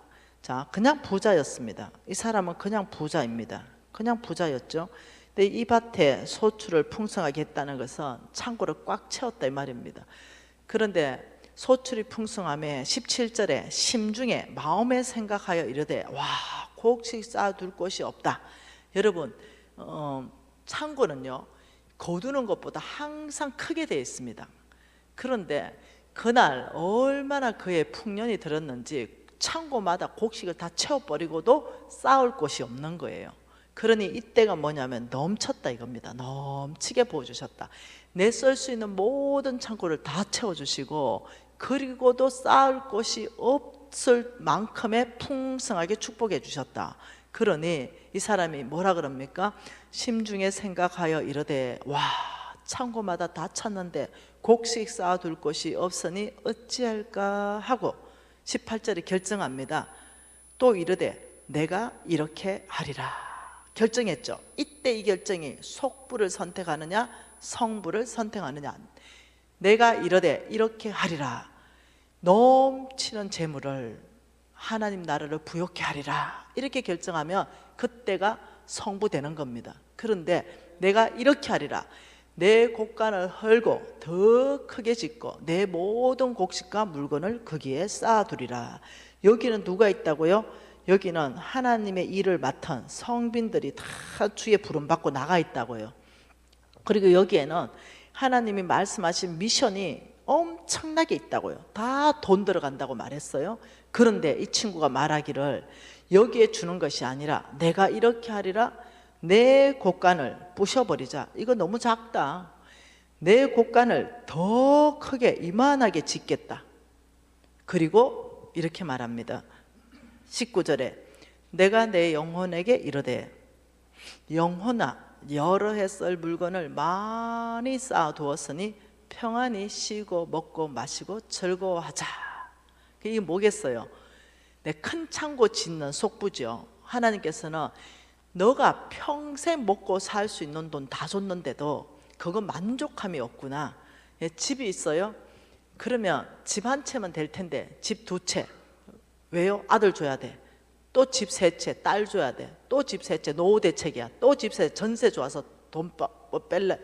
[SPEAKER 1] 자, 그냥 부자였습니다. 이 사람은 그냥 부자입니다. 그냥 부자였죠. 근데 이 밭에 소출을 풍성하게 했다는 것은 창고를 꽉 채웠다 이 말입니다. 그런데 소출이 풍성함에 17절에 심중에 마음에 생각하여 이르되 와 곡식 쌓아둘 곳이 없다. 여러분 창고는요 거두는 것보다 항상 크게 되어 있습니다. 그런데 그날 얼마나 그의 풍년이 들었는지 창고마다 곡식을 다 채워버리고도 쌓을 곳이 없는 거예요. 그러니 이때가 뭐냐면 넘쳤다 이겁니다. 넘치게 부어주셨다. 내 쓸 수 있는 모든 창고를 다 채워주시고 그리고도 쌓을 곳이 없을 만큼의 풍성하게 축복해 주셨다. 그러니 이 사람이 뭐라 그럽니까? 심중에 생각하여 이르되 와 창고마다 다 찼는데 곡식 쌓아둘 곳이 없으니 어찌할까 하고 18절에 결정합니다. 또 이르되 내가 이렇게 하리라 결정했죠. 이때 이 결정이 속부를 선택하느냐 성부를 선택하느냐. 내가 이르되 이렇게 하리라. 넘치는 재물을 하나님 나라를 부욕케 하리라 이렇게 결정하면 그때가 성부되는 겁니다. 그런데 내가 이렇게 하리라. 내 곡간을 헐고 더 크게 짓고 내 모든 곡식과 물건을 거기에 쌓아두리라. 여기는 누가 있다고요? 여기는 하나님의 일을 맡은 성빈들이 다 주의 부름받고 나가 있다고요. 그리고 여기에는 하나님이 말씀하신 미션이 엄청나게 있다고요. 다 돈 들어간다고 말했어요. 그런데 이 친구가 말하기를 여기에 주는 것이 아니라 내가 이렇게 하리라. 내 곡간을 부셔버리자. 이거 너무 작다. 내 곡간을 더 크게 이만하게 짓겠다. 그리고 이렇게 말합니다. 19절에 내가 내 영혼에게 이르되 영혼아 여러 해 쓸 물건을 많이 쌓아두었으니 평안히 쉬고 먹고 마시고 즐거워하자. 이게 뭐겠어요? 내 큰 창고 짓는 속부죠. 하나님께서는 너가 평생 먹고 살 수 있는 돈 다 줬는데도 그건 만족함이 없구나. 집이 있어요? 그러면 집 한 채면 될 텐데 집 두 채. 왜요? 아들 줘야 돼. 또 집 세 채, 딸 줘야 돼. 또 집 세 채, 노후 대책이야. 또 집 세, 전세 줘서 돈 뺄래.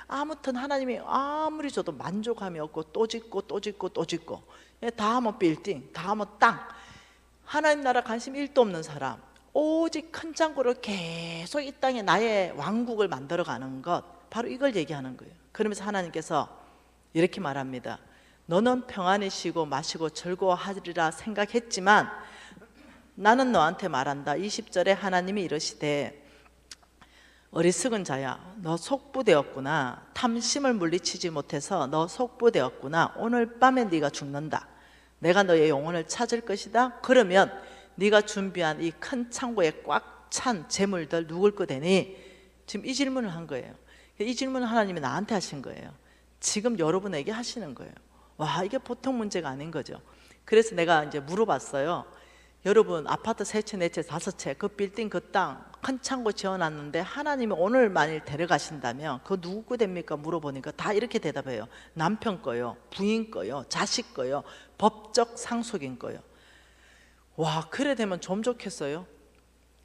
[SPEAKER 1] 아무튼 하나님이 아무리 줘도 만족함이 없고 또 짓고 또 짓고 또 짓고 다 하면 빌딩, 다 하면 땅. 하나님 나라 관심 1도 없는 사람 오직 큰 창고를 계속 이 땅에 나의 왕국을 만들어가는 것 바로 이걸 얘기하는 거예요. 그러면서 하나님께서 이렇게 말합니다. 너는 평안히 쉬고 마시고 즐거워하리라 생각했지만 나는 너한테 말한다. 20절에 하나님이 이러시되 어리석은 자야 너 속부되었구나. 탐심을 물리치지 못해서 너 속부되었구나. 오늘 밤에 네가 죽는다. 내가 너의 영혼을 찾을 것이다. 그러면 네가 준비한 이 큰 창고에 꽉 찬 재물들 누굴 거되니? 지금 이 질문을 한 거예요. 이 질문을 하나님이 나한테 하신 거예요. 지금 여러분에게 하시는 거예요. 와 이게 보통 문제가 아닌 거죠. 그래서 내가 이제 물어봤어요. 여러분 아파트 3채, 4채, 5채 그 빌딩 그 땅 큰 창고 지어놨는데 하나님이 오늘 만일 데려가신다면 그거 누구 거 됩니까? 물어보니까 다 이렇게 대답해요. 남편 거요, 부인 거요, 자식 거요, 법적 상속인 거요. 와 그래 되면 좀 좋겠어요.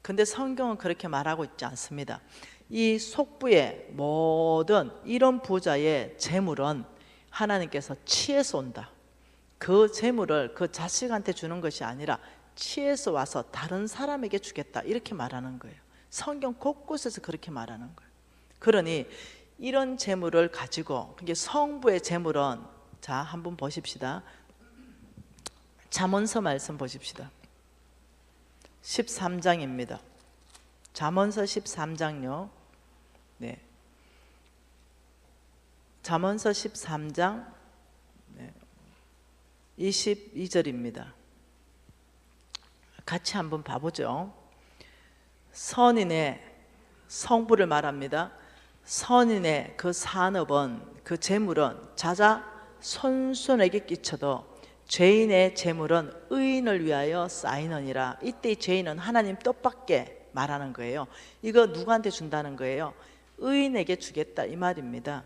[SPEAKER 1] 근데 성경은 그렇게 말하고 있지 않습니다. 이 속부의 모든 이런 부자의 재물은 하나님께서 취해서 온다. 그 재물을 그 자식한테 주는 것이 아니라 취해서 와서 다른 사람에게 주겠다 이렇게 말하는 거예요. 성경 곳곳에서 그렇게 말하는 거예요. 그러니 이런 재물을 가지고 그게 성부의 재물은 자 한번 보십시다. 잠언서 말씀 보십시다. 13장입니다. 잠언서 13장요. 네. 잠언서 13장 22절입니다. 같이 한번 봐보죠. 선인의 성부를 말합니다. 선인의 그 산업은 그 재물은 자자 손손에게 끼쳐도 죄인의 재물은 의인을 위하여 쌓이느니라. 이때 죄인은 하나님 뜻밖에 말하는 거예요. 이거 누구한테 준다는 거예요? 의인에게 주겠다 이 말입니다.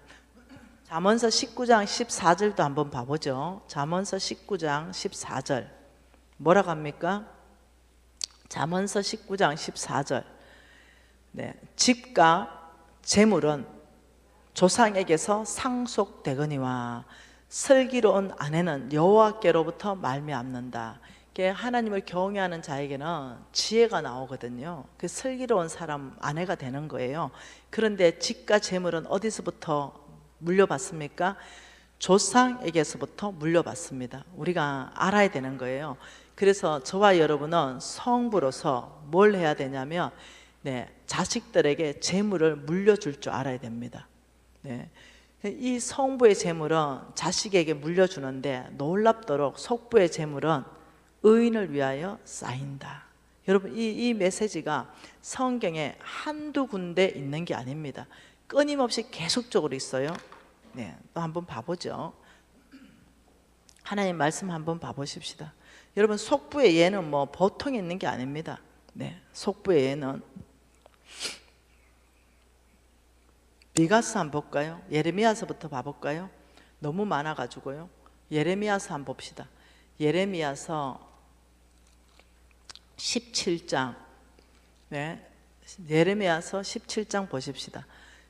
[SPEAKER 1] 잠언서 19장 14절도 한번 봐보죠. 잠언서 19장 14절 뭐라고 합니까? 잠언서 19장 14절. 네, 집과 재물은 조상에게서 상속되거니와 슬기로운 아내는 여호와께로부터 말미암는다. 하나님을 경외하는 자에게는 지혜가 나오거든요. 그 슬기로운 사람 아내가 되는 거예요. 그런데 집과 재물은 어디서부터 물려받습니까? 조상에게서부터 물려받습니다. 우리가 알아야 되는 거예요. 그래서 저와 여러분은 성부로서 뭘 해야 되냐면 자식들에게 재물을 물려줄 줄 알아야 됩니다. 이 성부의 재물은 자식에게 물려주는데 놀랍도록 속부의 재물은 의인을 위하여 쌓인다. 여러분 이 메시지가 성경에 한두 군데 있는 게 아닙니다. 끊임없이 계속적으로 있어요. 또 한번 봐보죠. 하나님 말씀 한번 봐보십시다. 여러분 속부의 예는 뭐 보통 있는 게 아닙니다. 속부의 예는 미가서 한번 볼까요? 예레미야서부터 봐볼까요? 너무 많아가지고요. 예레미야서 한번 봅시다. 예레미야서 17장. 예레미야서 17장 보십시다.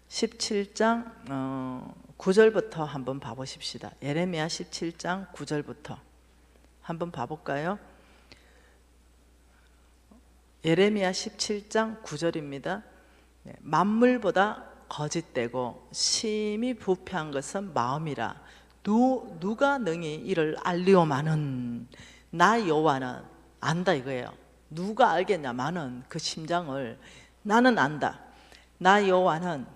[SPEAKER 1] 17장 9절부터 한번 봐보십시다. 예레미야 17장 9절부터 한번 봐볼까요? 예레미야 17장 9절입니다. 만물보다 거짓되고 심히 부패한 것은 마음이라. 누가 능히 이를 알리오마는 나 여호와는 안다 이거예요. 누가 알겠냐마는 그 심장을 나는 안다. 나 여호와는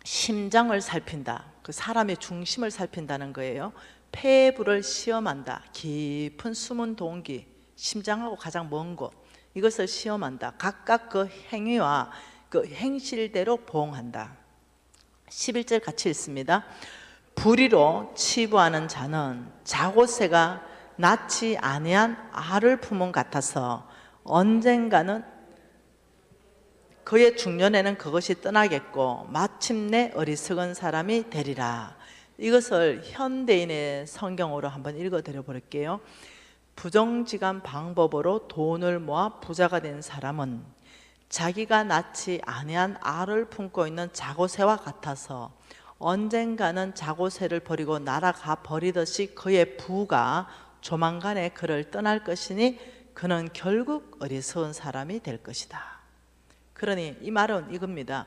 [SPEAKER 1] 심장을 살핀다. 그 사람의 중심을 살핀다는 거예요. 폐부를 시험한다. 깊은 숨은 동기, 심장하고 가장 먼 곳, 이것을 시험한다. 각각 그 행위와 그 행실대로 보응한다. 11절 같이 읽습니다. 불의로 치부하는 자는 자고새가 낳지 아니한 알을 품은 같아서 언젠가는 그의 중년에는 그것이 떠나겠고 마침내 어리석은 사람이 되리라. 이것을 현대인의 성경으로 한번 읽어드려 볼게요. 부정직한 방법으로 돈을 모아 부자가 된 사람은 자기가 낳지 아니한 알을 품고 있는 자고새와 같아서 언젠가는 자고새를 버리고 날아가 버리듯이 그의 부가 조만간에 그를 떠날 것이니 그는 결국 어리석은 사람이 될 것이다. 그러니 이 말은 이겁니다.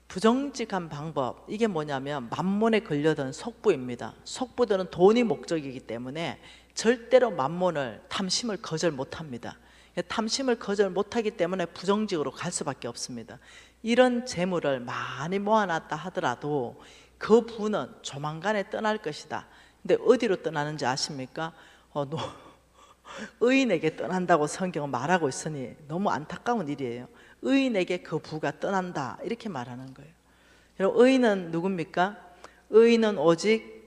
[SPEAKER 1] 부정직한 방법, 이게 뭐냐면 만몬에 걸려든 속부입니다. 속부들은 돈이 목적이기 때문에 절대로 만몬을, 탐심을 거절 못합니다. 탐심을 거절 못하기 때문에 부정직으로 갈 수밖에 없습니다. 이런 재물을 많이 모아놨다 하더라도 그 부는 조만간에 떠날 것이다. 근데 어디로 떠나는지 아십니까? 의인에게 떠난다고 성경은 말하고 있으니 너무 안타까운 일이에요. 의인에게 그 부가 떠난다 이렇게 말하는 거예요. 여러분 의인은 누굽니까? 의인은 오직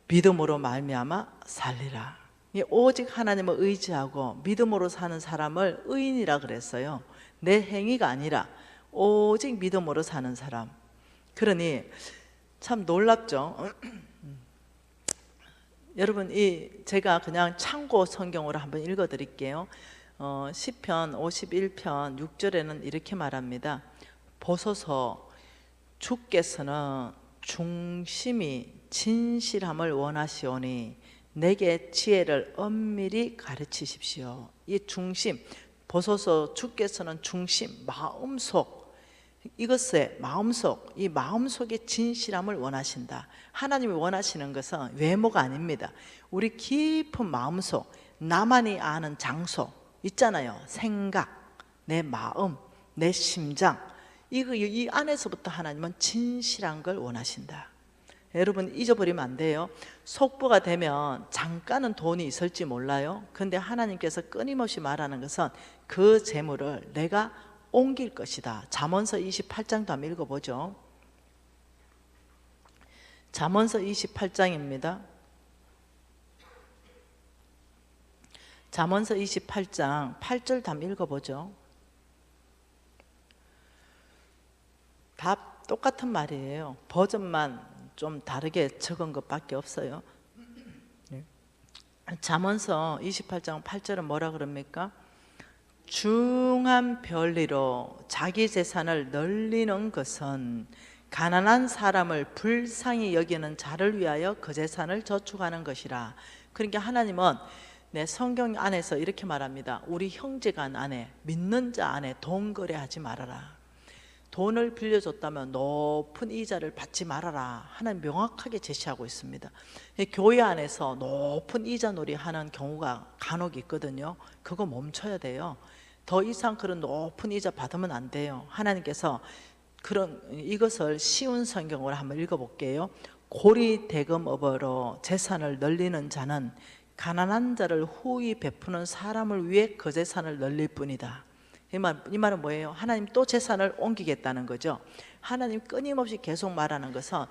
[SPEAKER 1] 믿음으로 말미암아 살리라. 오직 하나님을 의지하고 믿음으로 사는 사람을 의인이라 그랬어요. 내 행위가 아니라 오직 믿음으로 사는 사람. 그러니 참 놀랍죠. 여러분 제가 그냥 참고 성경으로 한번 읽어 드릴게요. 시편 51편 6절에는 이렇게 말합니다. 보소서 주께서는 중심이 진실함을 원하시오니 내게 지혜를 엄밀히 가르치십시오. 이 중심, 보소서 주께서는 중심, 마음속, 이것의 마음속, 이 마음속의 진실함을 원하신다. 하나님이 원하시는 것은 외모가 아닙니다. 우리 깊은 마음속, 나만이 아는 장소 있잖아요. 생각, 내 마음, 내 심장, 이 안에서부터 하나님은 진실한 걸 원하신다. 여러분 잊어버리면 안 돼요. 속부가 되면 잠깐은 돈이 있을지 몰라요. 그런데 하나님께서 끊임없이 말하는 것은 그 재물을 내가 옮길 것이다. 잠언서 28장도 한번 읽어보죠. 잠언서 28장입니다. 잠언서 28장 8절 한번 읽어보죠. 다 똑같은 말이에요. 버전만 좀 다르게 적은 것밖에 없어요. 잠언서 28장 8절은 뭐라 그럽니까? 중한 별리로 자기 재산을 늘리는 것은 가난한 사람을 불쌍히 여기는 자를 위하여 그 재산을 저축하는 것이라. 그러니까 하나님은 내 성경 안에서 이렇게 말합니다. 우리 형제간 안에, 믿는 자 안에 돈 거래하지 말아라. 돈을 빌려줬다면 높은 이자를 받지 말아라. 하나님 명확하게 제시하고 있습니다. 교회 안에서 높은 이자 놀이 하는 경우가 간혹 있거든요. 그거 멈춰야 돼요. 더 이상 그런 높은 이자 받으면 안 돼요. 하나님께서 이것을 쉬운 성경으로 한번 읽어볼게요. 고리 대금업으로 재산을 늘리는 자는 가난한 자를 후히 베푸는 사람을 위해 그 재산을 늘릴 뿐이다. 이 말은 뭐예요? 하나님 또 재산을 옮기겠다는 거죠. 하나님 끊임없이 계속 말하는 것은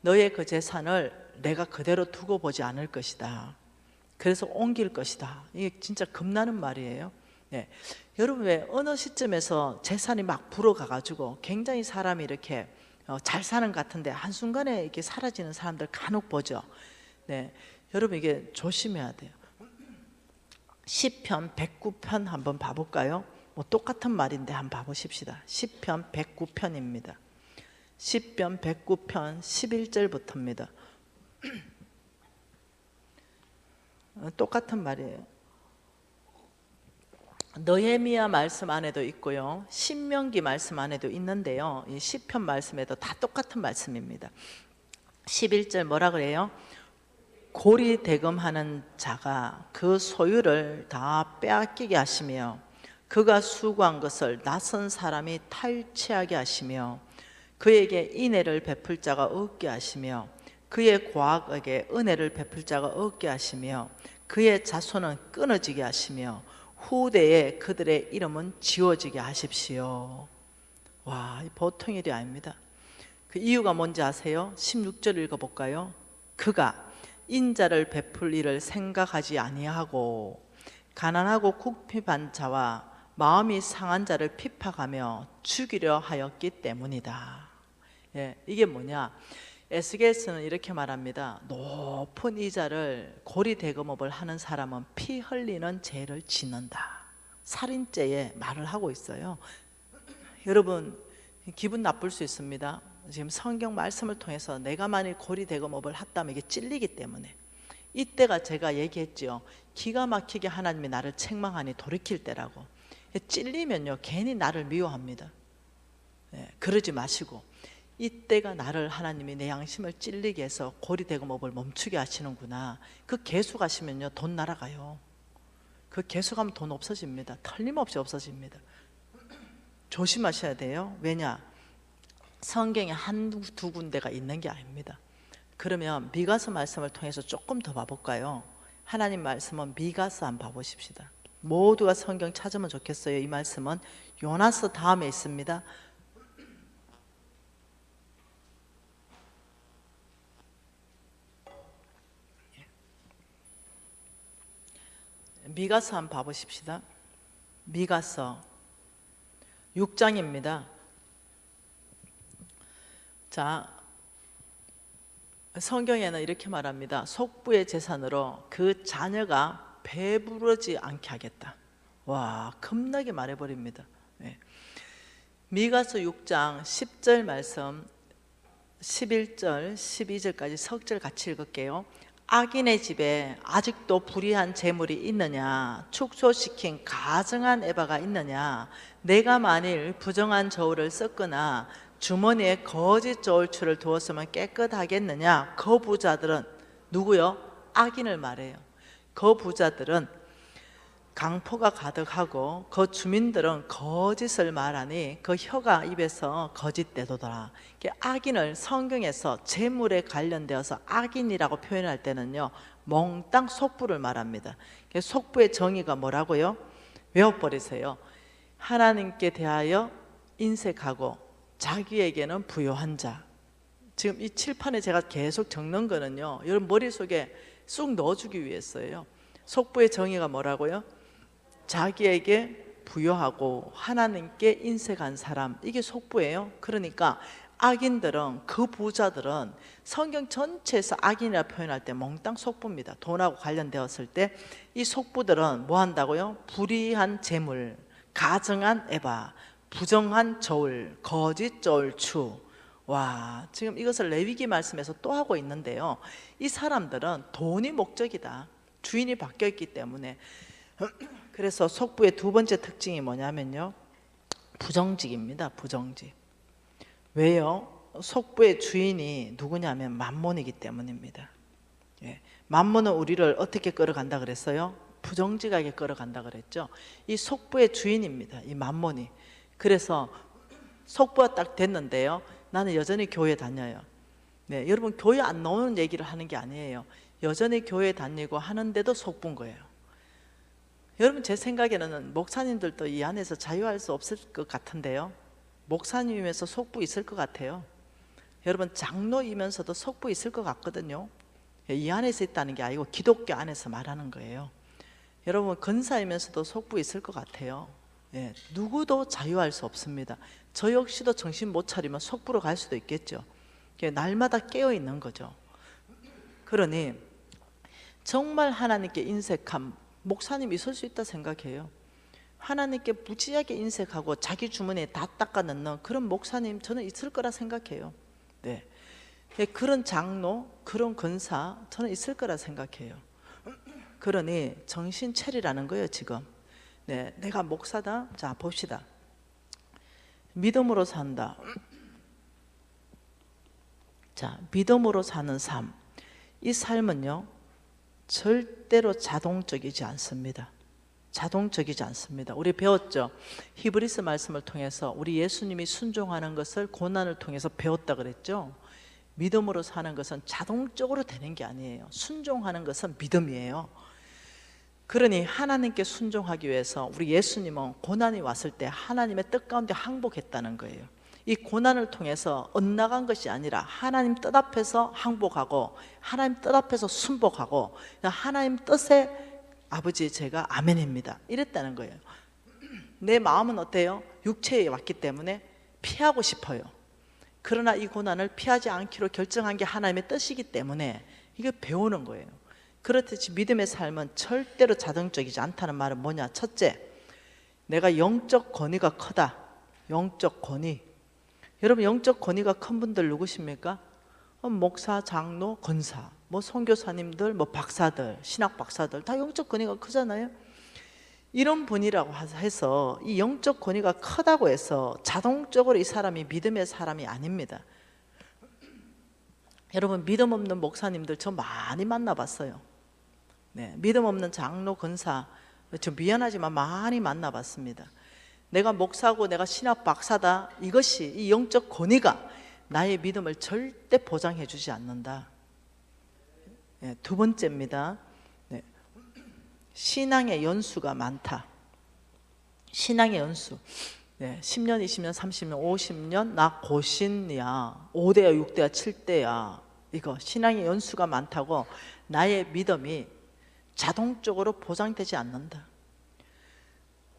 [SPEAKER 1] 너의 그 재산을 내가 그대로 두고 보지 않을 것이다. 그래서 옮길 것이다. 이게 진짜 겁나는 말이에요. 네. 여러분, 왜 어느 시점에서 재산이 막 불어가가지고 굉장히 사람이 이렇게 잘 사는 것 같은데 한순간에 이렇게 사라지는 사람들 간혹 보죠. 네. 여러분, 이게 조심해야 돼요. 시편 109편 한번 봐볼까요? 뭐 똑같은 말인데 한번 봐보십시다. 시편 109편입니다. 시편 109편 11절부터입니다. 똑같은 말이에요. 느헤미야 말씀 안에도 있고요, 신명기 말씀 안에도 있는데요, 이 시편 말씀에도 다 똑같은 말씀입니다. 11절 뭐라 그래요? 고리 대금하는 자가 그 소유를 다 빼앗기게 하시며 그가 수고한 것을 낯선 사람이 탈취하게 하시며 그에게 인애를 베풀 자가 없게 하시며 그의 고학에게 은혜를 베풀 자가 없게 하시며 그의 자손은 끊어지게 하시며 후대에 그들의 이름은 지워지게 하십시오. 와, 보통 일이 아닙니다. 그 이유가 뭔지 아세요? 16절 읽어볼까요? 그가 인자를 베풀 일을 생각하지 아니하고 가난하고 궁핍한 자와 마음이 상한 자를 핍박하며 죽이려 하였기 때문이다. 예, 이게 뭐냐? 에스겔서는 이렇게 말합니다. 높은 이자를 고리대금업을 하는 사람은 피 흘리는 죄를 짓는다. 살인죄에 말을 하고 있어요. 여러분, 기분 나쁠 수 있습니다. 지금 성경 말씀을 통해서 내가 만일 고리대금업을 했다면 이게 찔리기 때문에. 이때가 제가 얘기했죠. 기가 막히게 하나님이 나를 책망하니 돌이킬 때라고. 찔리면요 괜히 나를 미워합니다. 그러지 마시고 이때가 나를 하나님이 내 양심을 찔리게 해서 고리대금업을 멈추게 하시는구나. 그 계속하시면요 돈 날아가요. 그 계속하면 돈 없어집니다. 틀림없이 없어집니다. 조심하셔야 돼요. 왜냐? 성경에 한두 군데가 있는 게 아닙니다. 그러면 미가서 말씀을 통해서 조금 더 봐볼까요? 하나님 말씀은 미가서 한번 봐보십시다. 모두가 성경 찾으면 좋겠어요. 이 말씀은 요나서 다음에 있습니다. 미가서 한번 봐보십시다. 미가서 6장입니다. 자, 성경에는 이렇게 말합니다. 속부의 재산으로 그 자녀가 배부르지 않게 하겠다. 와, 겁나게 말해버립니다. 네. 미가서 6장 10절 말씀 11절 12절까지 석절 같이 읽을게요. 악인의 집에 아직도 불의한 재물이 있느냐? 축소시킨 가증한 에바가 있느냐? 내가 만일 부정한 저울을 썼거나 주머니에 거짓 저울추를 두었으면 깨끗하겠느냐? 그 부자들은 누구요? 악인을 말해요. 그 부자들은 강포가 가득하고 그 주민들은 거짓을 말하니 그 혀가 입에서 거짓되도다. 악인을 성경에서 재물에 관련되어서 악인이라고 표현할 때는요 몽땅 속부를 말합니다. 속부의 정의가 뭐라고요? 외워버리세요. 하나님께 대하여 인색하고 자기에게는 부요한 자. 지금 이 칠판에 제가 계속 적는 거는요 여러분 머릿속에 쑥 넣어주기 위해서예요. 속부의 정의가 뭐라고요? 자기에게 부요하고 하나님께 인색한 사람, 이게 속부예요. 그러니까 악인들은, 그 부자들은 성경 전체에서 악인이라 표현할 때 몽땅 속부입니다. 돈하고 관련되었을 때 이 속부들은 뭐 한다고요? 불의한 재물, 가정한 에바, 부정한 저울, 거짓 저울추. 와, 지금 이것을 레위기 말씀에서 또 하고 있는데요. 이 사람들은 돈이 목적이다. 주인이 바뀌어 있기 때문에. 그래서 속부의 두 번째 특징이 뭐냐면요, 부정직입니다. 부정직. 왜요? 속부의 주인이 누구냐면 만몬이기 때문입니다. 예. 만몬은 우리를 어떻게 끌어간다 그랬어요? 부정직하게 끌어간다 그랬죠. 이 속부의 주인입니다. 이 만몬이. 그래서 속부가 딱 됐는데요, 나는 여전히 교회 다녀요. 네, 여러분 교회 안 나오는 얘기를 하는 게 아니에요. 여전히 교회 다니고 하는데도 속부인 거예요. 여러분 제 생각에는 목사님들도 이 안에서 자유할 수 없을 것 같은데요. 목사님이면서 속부 있을 것 같아요. 여러분 장로이면서도 속부 있을 것 같거든요. 이 안에서 있다는 게 아니고 기독교 안에서 말하는 거예요. 여러분 권사이면서도 속부 있을 것 같아요. 예, 누구도 자유할 수 없습니다. 저 역시도 정신 못 차리면 속부로 갈 수도 있겠죠. 날마다 깨어 있는 거죠. 그러니 정말 하나님께 인색한 목사님 있을 수 있다 생각해요. 하나님께 무지하게 인색하고 자기 주머니에 다 닦아 넣는 그런 목사님 저는 있을 거라 생각해요. 네, 그런 장로, 그런 권사 저는 있을 거라 생각해요. 그러니 정신 차리라는 거예요 지금. 네, 내가 목사다. 자 봅시다. 믿음으로 산다. 자, 믿음으로 사는 삶. 이 삶은요 절대로 자동적이지 않습니다. 자동적이지 않습니다. 우리 배웠죠? 히브리서 말씀을 통해서 우리 예수님이 순종하는 것을 고난을 통해서 배웠다 그랬죠? 믿음으로 사는 것은 자동적으로 되는 게 아니에요. 순종하는 것은 믿음이에요. 그러니 하나님께 순종하기 위해서 우리 예수님은 고난이 왔을 때 하나님의 뜻 가운데 항복했다는 거예요. 이 고난을 통해서 엇나간 것이 아니라 하나님 뜻 앞에서 항복하고 하나님 뜻 앞에서 순복하고 하나님 뜻에 아버지 제가 아멘입니다 이랬다는 거예요. 내 마음은 어때요? 육체에 왔기 때문에 피하고 싶어요. 그러나 이 고난을 피하지 않기로 결정한 게 하나님의 뜻이기 때문에 이거 배우는 거예요. 그렇듯이 믿음의 삶은 절대로 자동적이지 않다는 말은 뭐냐? 첫째, 내가 영적 권위가 크다. 영적 권위. 여러분 영적 권위가 큰 분들 누구십니까? 목사, 장로, 권사, 뭐 선교사님들, 뭐 박사들, 신학 박사들 다 영적 권위가 크잖아요. 이런 분이라고 해서 이 영적 권위가 크다고 해서 자동적으로 이 사람이 믿음의 사람이 아닙니다. 여러분 믿음 없는 목사님들 저 많이 만나봤어요. 네, 믿음 없는 장로, 권사 저 미안하지만 많이 만나봤습니다. 내가 목사고 내가 신학 박사다, 이것이 이 영적 권위가 나의 믿음을 절대 보장해 주지 않는다. 네, 두 번째입니다. 네, 신앙의 연수가 많다. 신앙의 연수. 네, 10년, 20년, 30년, 50년 나 고신이야. 5대야, 6대야, 7대야. 이거 신앙의 연수가 많다고 나의 믿음이 자동적으로 보장되지 않는다.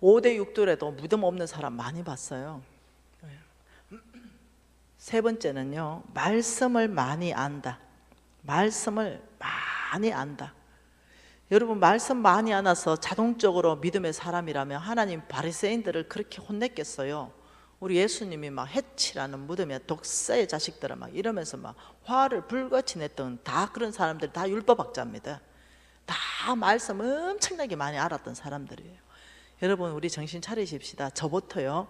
[SPEAKER 1] 5대 6대라도 믿음 없는 사람 많이 봤어요. 세 번째는요, 말씀을 많이 안다. 말씀을 많이 안다. 여러분 말씀 많이 안아서 자동적으로 믿음의 사람이라면 하나님 바리새인들을 그렇게 혼냈겠어요? 우리 예수님이 막 해치라는 무덤에 독사의 자식들을 막 이러면서 막 화를 불같이 냈던 다 그런 사람들 다 율법학자입니다. 다 말씀 엄청나게 많이 알았던 사람들이에요. 여러분 우리 정신 차리십시다. 저부터요.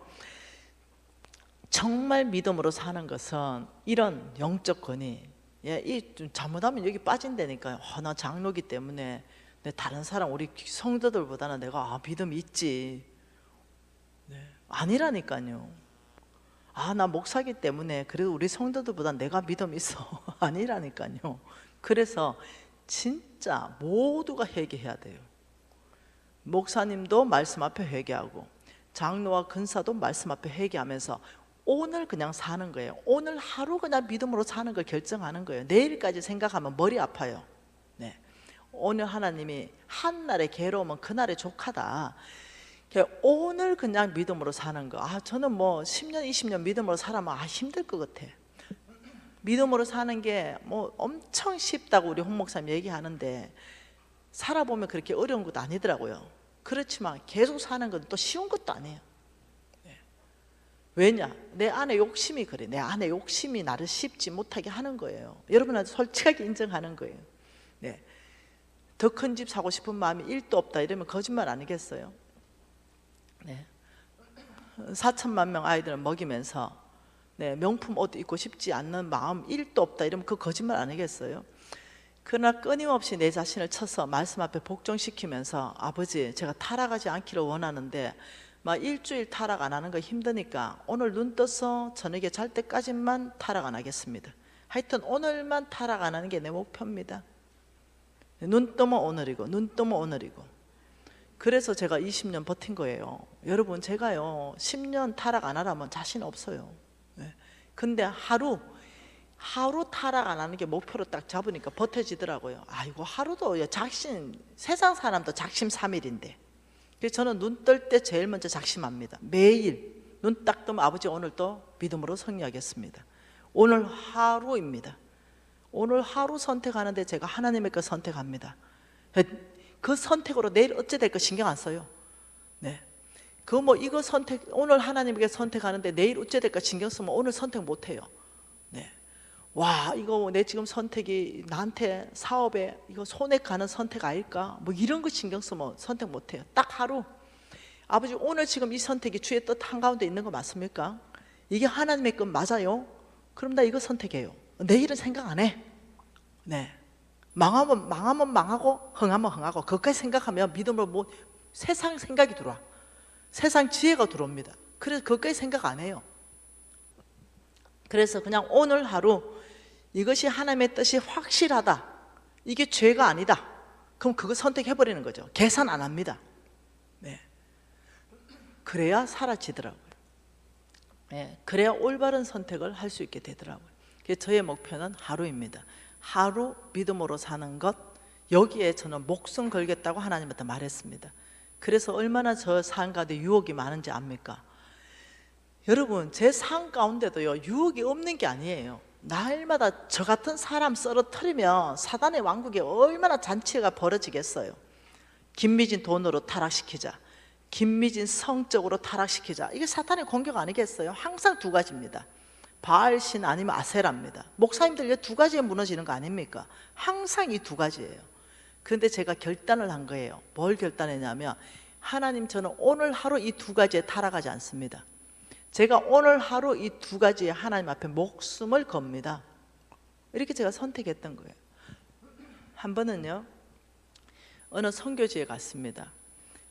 [SPEAKER 1] 정말 믿음으로 사는 것은 이런 영적 권위. 이 좀 잘못하면 여기 빠진다니까요. 나 장로기 때문에 다른 사람 우리 성도들보다는 내가 믿음이 있지. 네. 아니라니까요. 나 목사기 때문에 그래도 우리 성도들보다 내가 믿음이 있어. 아니라니까요. 그래서 진짜 모두가 회개해야 돼요. 목사님도 말씀 앞에 회개하고 장로와 근사도 말씀 앞에 회개하면서 오늘 그냥 사는 거예요. 오늘 하루 그냥 믿음으로 사는 걸 결정하는 거예요. 내일까지 생각하면 머리 아파요. 네. 오늘 하나님이 한날의 괴로움은 그날의 조카다. 오늘 그냥 믿음으로 사는 거. 저는 뭐 10년 20년 믿음으로 살아면 힘들 것 같아. 믿음으로 사는 게 뭐 엄청 쉽다고 우리 홍 목사님 얘기하는데 살아보면 그렇게 어려운 것도 아니더라고요. 그렇지만 계속 사는 건 또 쉬운 것도 아니에요. 왜냐? 내 안에 욕심이 그래. 내 안에 욕심이 나를 쉽지 못하게 하는 거예요. 여러분한테 솔직하게 인정하는 거예요. 네. 더 큰 집 사고 싶은 마음이 1도 없다 이러면 거짓말 아니겠어요? 네. 4천만 명 아이들을 먹이면서 네, 명품 옷 입고 싶지 않는 마음 1도 없다 이러면 그 거짓말 아니겠어요? 그러나 끊임없이 내 자신을 쳐서 말씀 앞에 복종시키면서 아버지 제가 타락하지 않기를 원하는데 막 일주일 타락 안 하는 거 힘드니까 오늘 눈 떠서 저녁에 잘 때까지만 타락 안 하겠습니다. 하여튼 오늘만 타락 안 하는 게 내 목표입니다. 눈 뜨면 오늘이고 눈 뜨면 오늘이고. 그래서 제가 20년 버틴 거예요. 여러분 제가요 10년 타락 안 하라면 자신 없어요. 근데 하루 타락 안 하는 게 목표로 딱 잡으니까 버텨지더라고요. 아이고 하루도 세상 사람도 작심삼일인데. 그래서 저는 눈 뜰 때 제일 먼저 작심합니다. 매일 눈 딱 뜨면 아버지 오늘 또 믿음으로 승리하겠습니다. 오늘 하루입니다. 오늘 하루 선택하는데 제가 하나님의 것 선택합니다. 그 선택으로 내일 어찌 될까 신경 안 써요. 네. 이거 선택 오늘 하나님에게 선택하는데 내일 어찌 될까 신경 쓰면 오늘 선택 못 해요. 네. 와 이거 내 지금 선택이 나한테 사업에 이거 손해 가는 선택 아닐까? 뭐 이런 거 신경 쓰면 선택 못 해요. 딱 하루 아버지 오늘 지금 이 선택이 주의 뜻 한가운데 있는 거 맞습니까? 이게 하나님의 것 맞아요? 그럼 나 이거 선택해요. 내일은 생각 안 해. 네. 망하면 망하고 흥하면 흥하고 그것까지 생각하면 믿음으로 뭐 세상 생각이 들어와. 세상 지혜가 들어옵니다. 그래서 그것까지 생각 안 해요. 그래서 그냥 오늘 하루 이것이 하나님의 뜻이 확실하다. 이게 죄가 아니다. 그럼 그거 선택해버리는 거죠. 계산 안 합니다. 네. 그래야 사라지더라고요. 네. 그래야 올바른 선택을 할 수 있게 되더라고요. 그래서 저의 목표는 하루입니다. 하루 믿음으로 사는 것, 여기에 저는 목숨 걸겠다고 하나님한테 말했습니다. 그래서 얼마나 저 삶 가운데 유혹이 많은지 압니까? 여러분 제 삶 가운데도요 유혹이 없는 게 아니에요. 날마다 저 같은 사람 쓰러뜨리면 사단의 왕국에 얼마나 잔치가 벌어지겠어요. 김미진 돈으로 타락시키자, 김미진 성적으로 타락시키자. 이게 사탄의 공격 아니겠어요? 항상 두 가지입니다. 바알신 아니면 아세라입니다. 목사님들 이 두 가지에 무너지는 거 아닙니까? 항상 이 두 가지예요. 그런데 제가 결단을 한 거예요. 뭘 결단했냐면 하나님 저는 오늘 하루 이 두 가지에 타락하지 않습니다. 제가 오늘 하루 이 두 가지에 하나님 앞에 목숨을 겁니다. 이렇게 제가 선택했던 거예요. 한 번은요 어느 선교지에 갔습니다.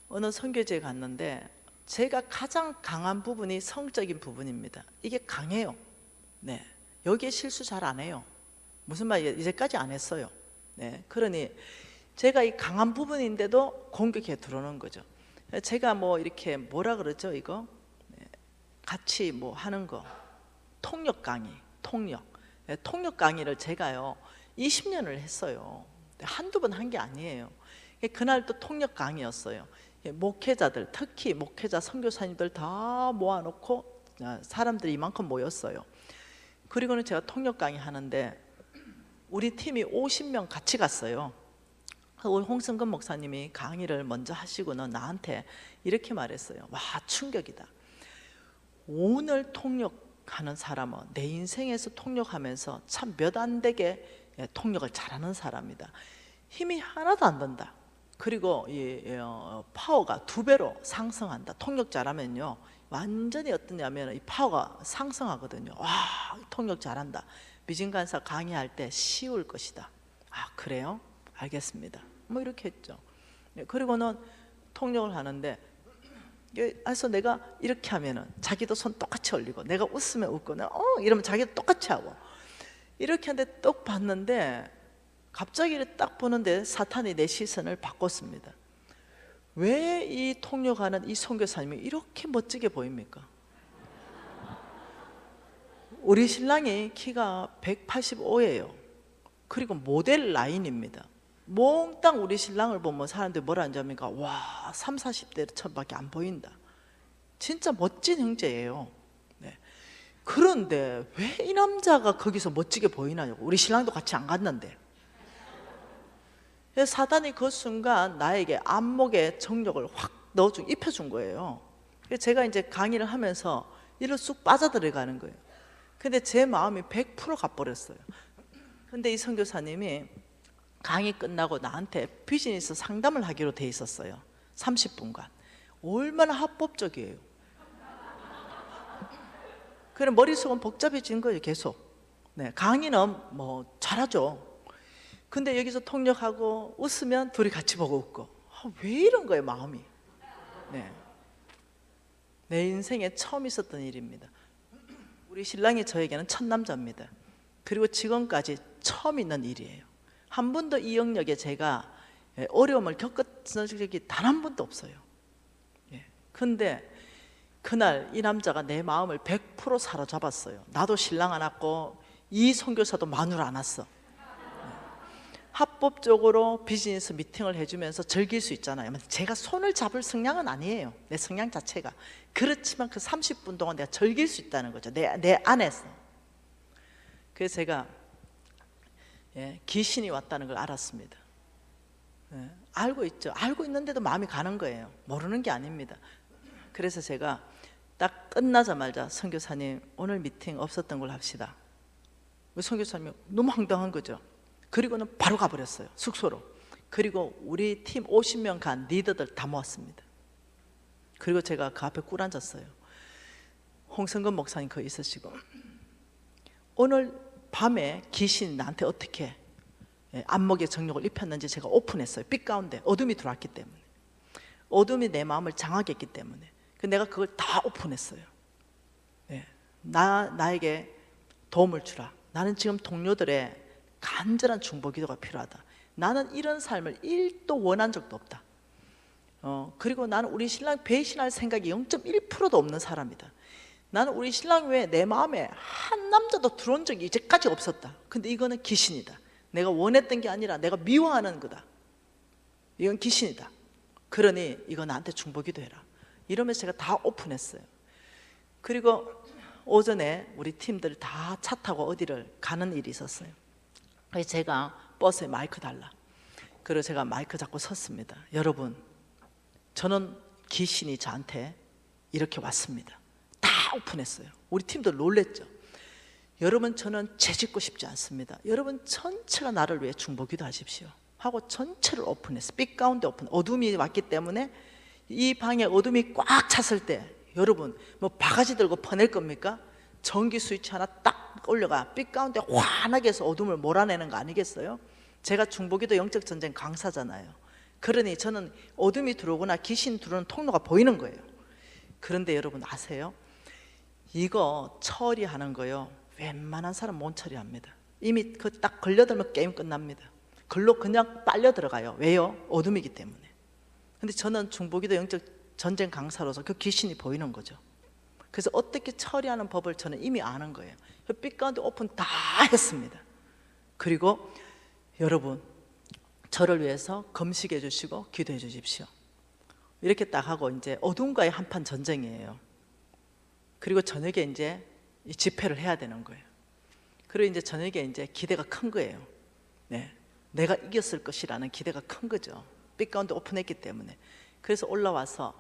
[SPEAKER 1] 어느 선교지에 갔는데 제가 가장 강한 부분이 성적인 부분입니다. 이게 강해요. 네, 여기에 실수 잘 안 해요. 무슨 말이에요? 이제까지 안 했어요. 네, 그러니 제가 이 강한 부분인데도 공격해 들어오는 거죠. 제가 뭐 이렇게 뭐라 그러죠 이거? 네, 같이 뭐 하는 거 통역 강의, 통역 강의를 제가요 20년을 했어요. 한두 번 한 게 아니에요. 그날 또 통역 강의였어요. 목회자들, 특히 목회자 선교사님들 다 모아놓고 사람들이 이만큼 모였어요. 그리고는 제가 통역 강의 하는데 우리 팀이 50명 같이 갔어요. 우리 홍승근 목사님이 강의를 먼저 하시고는 나한테 이렇게 말했어요. 와, 충격이다. 오늘 통역하는 사람은 내 인생에서 통역하면서 참 몇 안 되게 통역을 잘하는 사람이다. 힘이 하나도 안 든다. 그리고 파워가 2배로 상승한다. 통역 잘하면요 완전히 어떠냐면 이 파워가 상승하거든요. 와, 통역 잘한다. 미진간사 강의할 때 쉬울 것이다. 아, 그래요? 알겠습니다. 뭐 이렇게 했죠. 그리고는 통역을 하는데 그래서 내가 이렇게 하면은 자기도 손 똑같이 올리고 내가 웃으면 웃고 이러면 자기도 똑같이 하고 이렇게 하는데 똑 봤는데 갑자기 딱 보는데 사탄이 내 시선을 바꿨습니다. 왜 이 통역하는 이 선교사님이 이렇게 멋지게 보입니까? 우리 신랑이 키가 185예요. 그리고 모델 라인입니다. 몽땅 우리 신랑을 보면 사람들이 뭐라 하냐니까 와 30, 40대 처밖에 안 보인다. 진짜 멋진 형제예요. 네. 그런데 왜 이 남자가 거기서 멋지게 보이나요? 우리 신랑도 같이 안 갔는데. 그래서 사단이 그 순간 나에게 안목에 정력을 확 입혀준 거예요. 그래서 제가 이제 강의를 하면서 이를 쑥 빠져들어가는 거예요. 근데 제 마음이 100% 가버렸어요. 근데 이 선교사님이 강의 끝나고 나한테 비즈니스 상담을 하기로 돼 있었어요. 30분간. 얼마나 합법적이에요. 그래 머릿속은 복잡해진 거예요, 계속. 네, 강의는 뭐 잘하죠. 근데 여기서 통역하고 웃으면 둘이 같이 보고 웃고. 왜 이런 거예요, 마음이. 네. 내 인생에 처음 있었던 일입니다. 우리 신랑이 저에게는 첫 남자입니다. 그리고 지금까지 처음 있는 일이에요. 한 번도 이 영역에 제가 어려움을 겪었던 적이 단 한 번도 없어요. 근데 그날 이 남자가 내 마음을 100% 사로잡았어요. 나도 신랑 안 왔고 이 선교사도 마누라 안 왔어. 합법적으로 비즈니스 미팅을 해주면서 즐길 수 있잖아요. 제가 손을 잡을 성향은 아니에요, 내 성향 자체가. 그렇지만 그 30분 동안 내가 즐길 수 있다는 거죠, 내 안에서. 그래서 제가 귀신이 왔다는 걸 알았습니다. 알고 있죠. 알고 있는데도 마음이 가는 거예요. 모르는 게 아닙니다. 그래서 제가 딱 끝나자마자 선교사님 오늘 미팅 없었던 걸로 합시다. 선교사님이 너무 황당한 거죠. 그리고는 바로 가버렸어요, 숙소로. 그리고 우리 팀 50명 간 리더들 다 모았습니다. 그리고 제가 그 앞에 꿇 앉았어요. 홍성근 목사님 거기 있으시고, 오늘 밤에 귀신이 나한테 어떻게 안목에 정력을 입혔는지 제가 오픈했어요. 빛 가운데 어둠이 들어왔기 때문에, 어둠이 내 마음을 장하게 했기 때문에 내가 그걸 다 오픈했어요. 나에게 도움을 주라. 나는 지금 동료들의 간절한 중보 기도가 필요하다. 나는 이런 삶을 1도 원한 적도 없다. 그리고 나는 우리 신랑 배신할 생각이 0.1%도 없는 사람이다. 나는 우리 신랑 외에 내 마음에 한 남자도 들어온 적이 이제까지 없었다. 근데 이거는 귀신이다. 내가 원했던 게 아니라 내가 미워하는 거다. 이건 귀신이다. 그러니 이거 나한테 중보 기도해라. 이러면서 제가 다 오픈했어요. 그리고 오전에 우리 팀들 다 차 타고 어디를 가는 일이 있었어요. 그래서 제가 버스에 마이크 달라. 그리고 제가 마이크 잡고 섰습니다. 여러분, 저는 귀신이 저한테 이렇게 왔습니다. 다 오픈했어요. 우리 팀도 놀랬죠. 여러분, 저는 죄짓고 싶지 않습니다. 여러분 전체가 나를 위해 중보기도 하십시오 하고 전체를 오픈했어요. 빛 가운데 오픈. 어둠이 왔기 때문에 이 방에 어둠이 꽉 찼을 때 여러분 뭐 바가지 들고 퍼낼 겁니까? 전기 스위치 하나 딱 올려가 빛 가운데 환하게 해서 어둠을 몰아내는 거 아니겠어요? 제가 중보기도 영적 전쟁 강사잖아요. 그러니 저는 어둠이 들어오거나 귀신 들어오는 통로가 보이는 거예요. 그런데 여러분 아세요? 이거 처리하는 거요, 웬만한 사람 못 처리합니다. 이미 그 딱 걸려들면 게임 끝납니다. 글로 그냥 빨려 들어가요. 왜요? 어둠이기 때문에. 근데 저는 중보기도 영적 전쟁 강사로서 그 귀신이 보이는 거죠. 그래서 어떻게 처리하는 법을 저는 이미 아는 거예요. 빛 가운데 오픈 다 했습니다. 그리고 여러분, 저를 위해서 금식해 주시고 기도해 주십시오. 이렇게 딱 하고 이제 어둠과의 한판 전쟁이에요. 그리고 저녁에 이제 집회를 해야 되는 거예요. 그리고 이제 저녁에 이제 기대가 큰 거예요. 내가 이겼을 것이라는 기대가 큰 거죠. 빛 가운데 오픈했기 때문에. 그래서 올라와서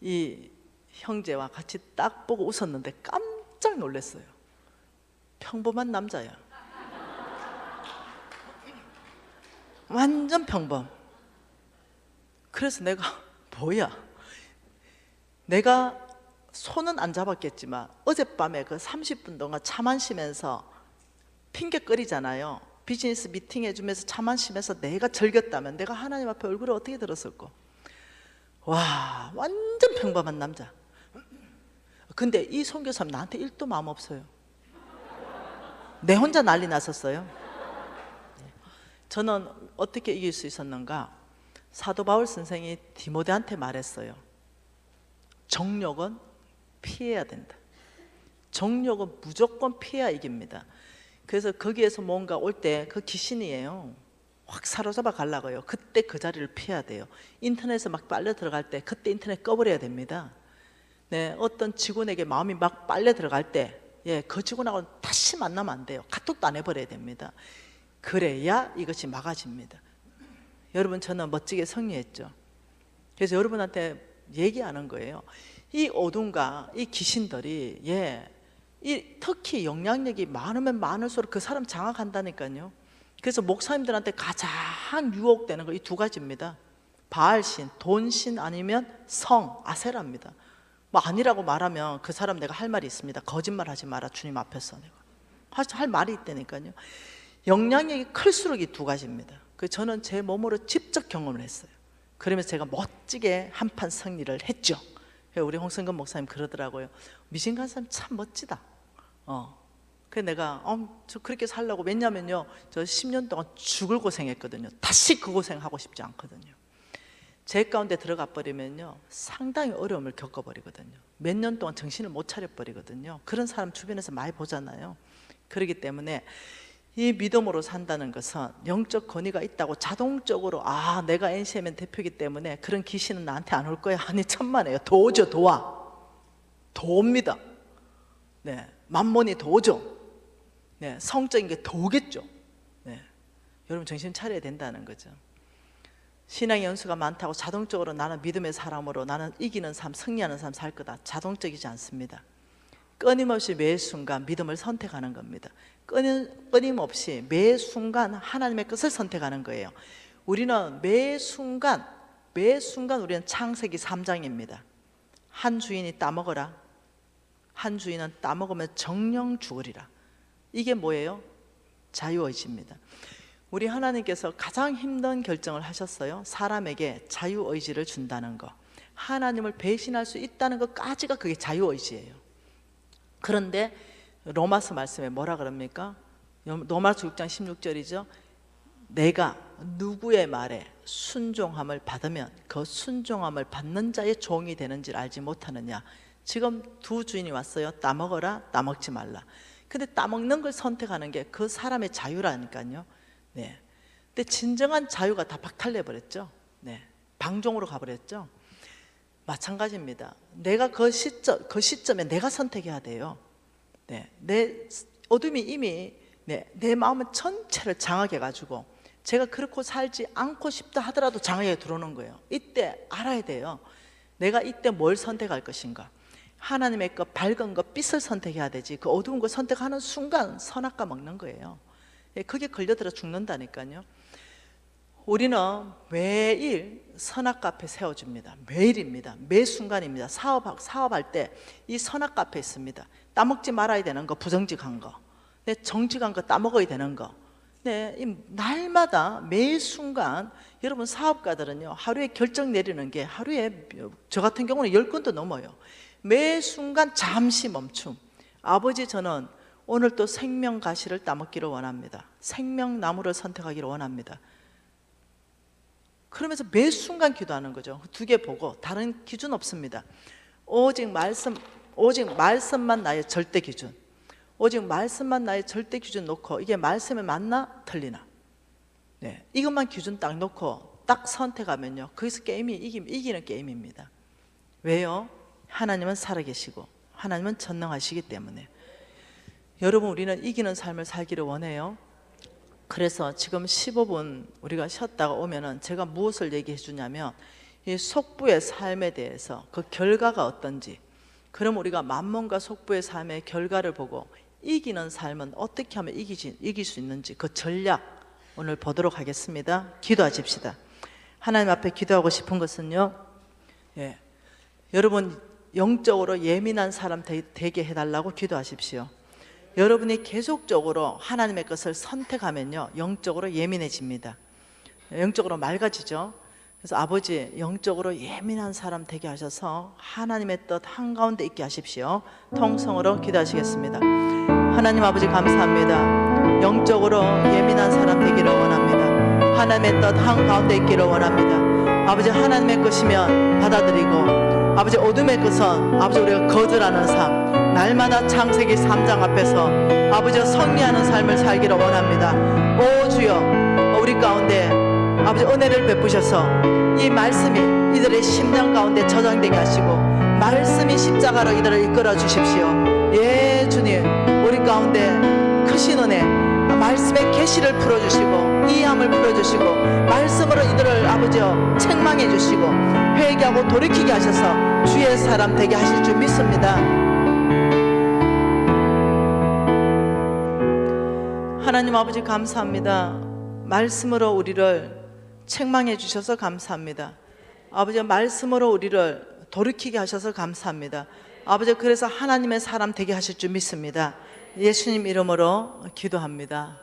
[SPEAKER 1] 이 형제와 같이 딱 보고 웃었는데 깜짝 놀랐어요. 평범한 남자야. 완전 평범. 그래서 내가 뭐야, 내가 손은 안 잡았겠지만 어젯밤에 그 30분 동안 차 마시면서 핑계거리잖아요. 비즈니스 미팅 해주면서 차 마시면서 내가 즐겼다면 내가 하나님 앞에 얼굴을 어떻게 들었을까? 와, 완전 평범한 남자. 근데 이 선교사님 나한테 1도 마음 없어요. 내 혼자 난리 났었어요. 저는 어떻게 이길 수 있었는가? 사도 바울 선생이 디모데한테 말했어요. 정욕은 피해야 된다. 정욕은 무조건 피해야 이깁니다. 그래서 거기에서 뭔가 올 때 그 귀신이에요. 확 사로잡아 가려고요. 그때 그 자리를 피해야 돼요. 인터넷에 막 빨려 들어갈 때 그때 인터넷 꺼버려야 됩니다. 어떤 직원에게 마음이 막 빨려 들어갈 때 그 직원하고는 다시 만나면 안 돼요. 카톡도 안 해버려야 됩니다. 그래야 이것이 막아집니다. 여러분 저는 멋지게 승리했죠. 그래서 여러분한테 얘기하는 거예요. 이 어둠과 이 귀신들이 특히 영향력이 많으면 많을수록 그 사람 장악한다니까요. 그래서 목사님들한테 가장 유혹되는 거 이 두 가지입니다. 바알신, 돈신 아니면 성, 아세라입니다. 뭐 아니라고 말하면 그 사람 내가 할 말이 있습니다. 거짓말하지 마라 주님 앞에서 내가 할 말이 있다니까요. 영향력이 클수록 이 두 가지입니다. 그 저는 제 몸으로 직접 경험을 했어요. 그러면서 제가 멋지게 한판 승리를 했죠. 우리 홍성근 목사님 그러더라고요. 미신 간 사람 참 멋지다. 그래서 내가 저 그렇게 살려고, 왜냐면요 저 10년 동안 죽을 고생했거든요. 다시 그 고생하고 싶지 않거든요. 제 가운데 들어가 버리면요 상당히 어려움을 겪어버리거든요. 몇 년 동안 정신을 못 차려버리거든요. 그런 사람 주변에서 많이 보잖아요. 그렇기 때문에 이 믿음으로 산다는 것은 영적 권위가 있다고 자동적으로 내가 NCMN 대표이기 때문에 그런 귀신은 나한테 안 올 거야. 아니 천만에요. 도죠. 도옵니다. 네, 만몬이 도죠. 네, 성적인 게 도겠죠. 네, 여러분 정신 차려야 된다는 거죠. 신앙의 연수가 많다고 자동적으로 나는 믿음의 사람으로 나는 이기는 삶, 승리하는 삶 살 거다. 자동적이지 않습니다. 끊임없이 매 순간 믿음을 선택하는 겁니다. 끊임없이 매 순간 하나님의 것을 선택하는 거예요. 우리는 매 순간 우리는 창세기 3장입니다. 한 주인이 따먹어라. 한 주인은 따먹으면 정령 죽으리라. 이게 뭐예요? 자유의지입니다. 우리 하나님께서 가장 힘든 결정을 하셨어요. 사람에게 자유의지를 준다는 거, 하나님을 배신할 수 있다는 것까지가 그게 자유의지예요. 그런데 로마서 말씀에 뭐라 그럽니까? 로마서 6장 16절이죠. 내가 누구의 말에 순종함을 받으면 그 순종함을 받는 자의 종이 되는지를 알지 못하느냐. 지금 두 주인이 왔어요. 따먹어라, 따먹지 말라. 근데 따먹는 걸 선택하는 게 그 사람의 자유라니까요. 네. 근데 진정한 자유가 다 박탈내 버렸죠. 네. 방종으로 가버렸죠. 마찬가지입니다. 내가 그 시점에 내가 선택해야 돼요. 네. 내 어둠이 이미 내 마음은 전체를 장악해 가지고 제가 그렇게 살지 않고 싶다 하더라도 장악에 들어오는 거예요. 이때 알아야 돼요. 내가 이때 뭘 선택할 것인가. 하나님의 것, 밝은 것, 빛을 선택해야 되지. 그 어두운 걸 선택하는 순간 선악과 먹는 거예요. 그게 걸려들어 죽는다니까요. 우리는 매일 선악과 앞에 세워줍니다. 매일입니다. 매 순간입니다. 사업할 때 이 선악과 앞에 있습니다. 따먹지 말아야 되는 거, 부정직한 거, 정직한 거 따먹어야 되는 거. 이 날마다 매 순간 여러분 사업가들은요 하루에 결정 내리는 게 하루에 저 같은 경우는 10건도 넘어요. 매 순간 잠시 멈춤. 아버지 저는 오늘 또 생명 가시를 따먹기를 원합니다. 생명나무를 선택하기를 원합니다. 그러면서 매 순간 기도하는 거죠. 두 개 보고 다른 기준 없습니다. 오직 말씀만 나의 절대 기준. 오직 말씀만 나의 절대 기준 놓고 이게 말씀에 맞나 틀리나. 네, 이것만 기준 딱 놓고 딱 선택하면요. 거기서 게임이 이기는 게임입니다. 왜요? 하나님은 살아계시고 하나님은 전능하시기 때문에. 여러분 우리는 이기는 삶을 살기를 원해요. 그래서 지금 15분 우리가 쉬었다가 오면은 제가 무엇을 얘기해 주냐면 이 속부의 삶에 대해서 그 결과가 어떤지, 그럼 우리가 만몬과 속부의 삶의 결과를 보고 이기는 삶은 어떻게 하면 이길 수 있는지 그 전략 오늘 보도록 하겠습니다. 기도하십시다. 하나님 앞에 기도하고 싶은 것은요, 여러분 영적으로 예민한 사람 되게 해달라고 기도하십시오. 여러분이 계속적으로 하나님의 것을 선택하면요 영적으로 예민해집니다. 영적으로 맑아지죠. 그래서 아버지 영적으로 예민한 사람 되게 하셔서 하나님의 뜻 한가운데 있게 하십시오. 통성으로 기도하시겠습니다. 하나님 아버지 감사합니다. 영적으로 예민한 사람 되기를 원합니다. 하나님의 뜻 한가운데 있기를 원합니다. 아버지 하나님의 것이면 받아들이고 아버지 어둠의 것은 아버지 우리가 거절하는 삶, 날마다 창세기 3장 앞에서 아버지 승리하는 삶을 살기를 원합니다. 오 주여 우리 가운데 아버지 은혜를 베푸셔서 이 말씀이 이들의 심장 가운데 저장되게 하시고 말씀이 십자가로 이들을 이끌어 주십시오. 예 주님 우리 가운데 크신 은혜 말씀의 계시를 풀어주시고 이해함을 풀어주시고 말씀으로 이들을 아버지여 책망해 주시고 회개하고 돌이키게 하셔서 주의 사람 되게 하실 줄 믿습니다. 하나님 아버지 감사합니다. 말씀으로 우리를 책망해 주셔서 감사합니다. 아버지 말씀으로 우리를 돌이키게 하셔서 감사합니다. 아버지 그래서 하나님의 사람 되게 하실 줄 믿습니다. 예수님 이름으로 기도합니다.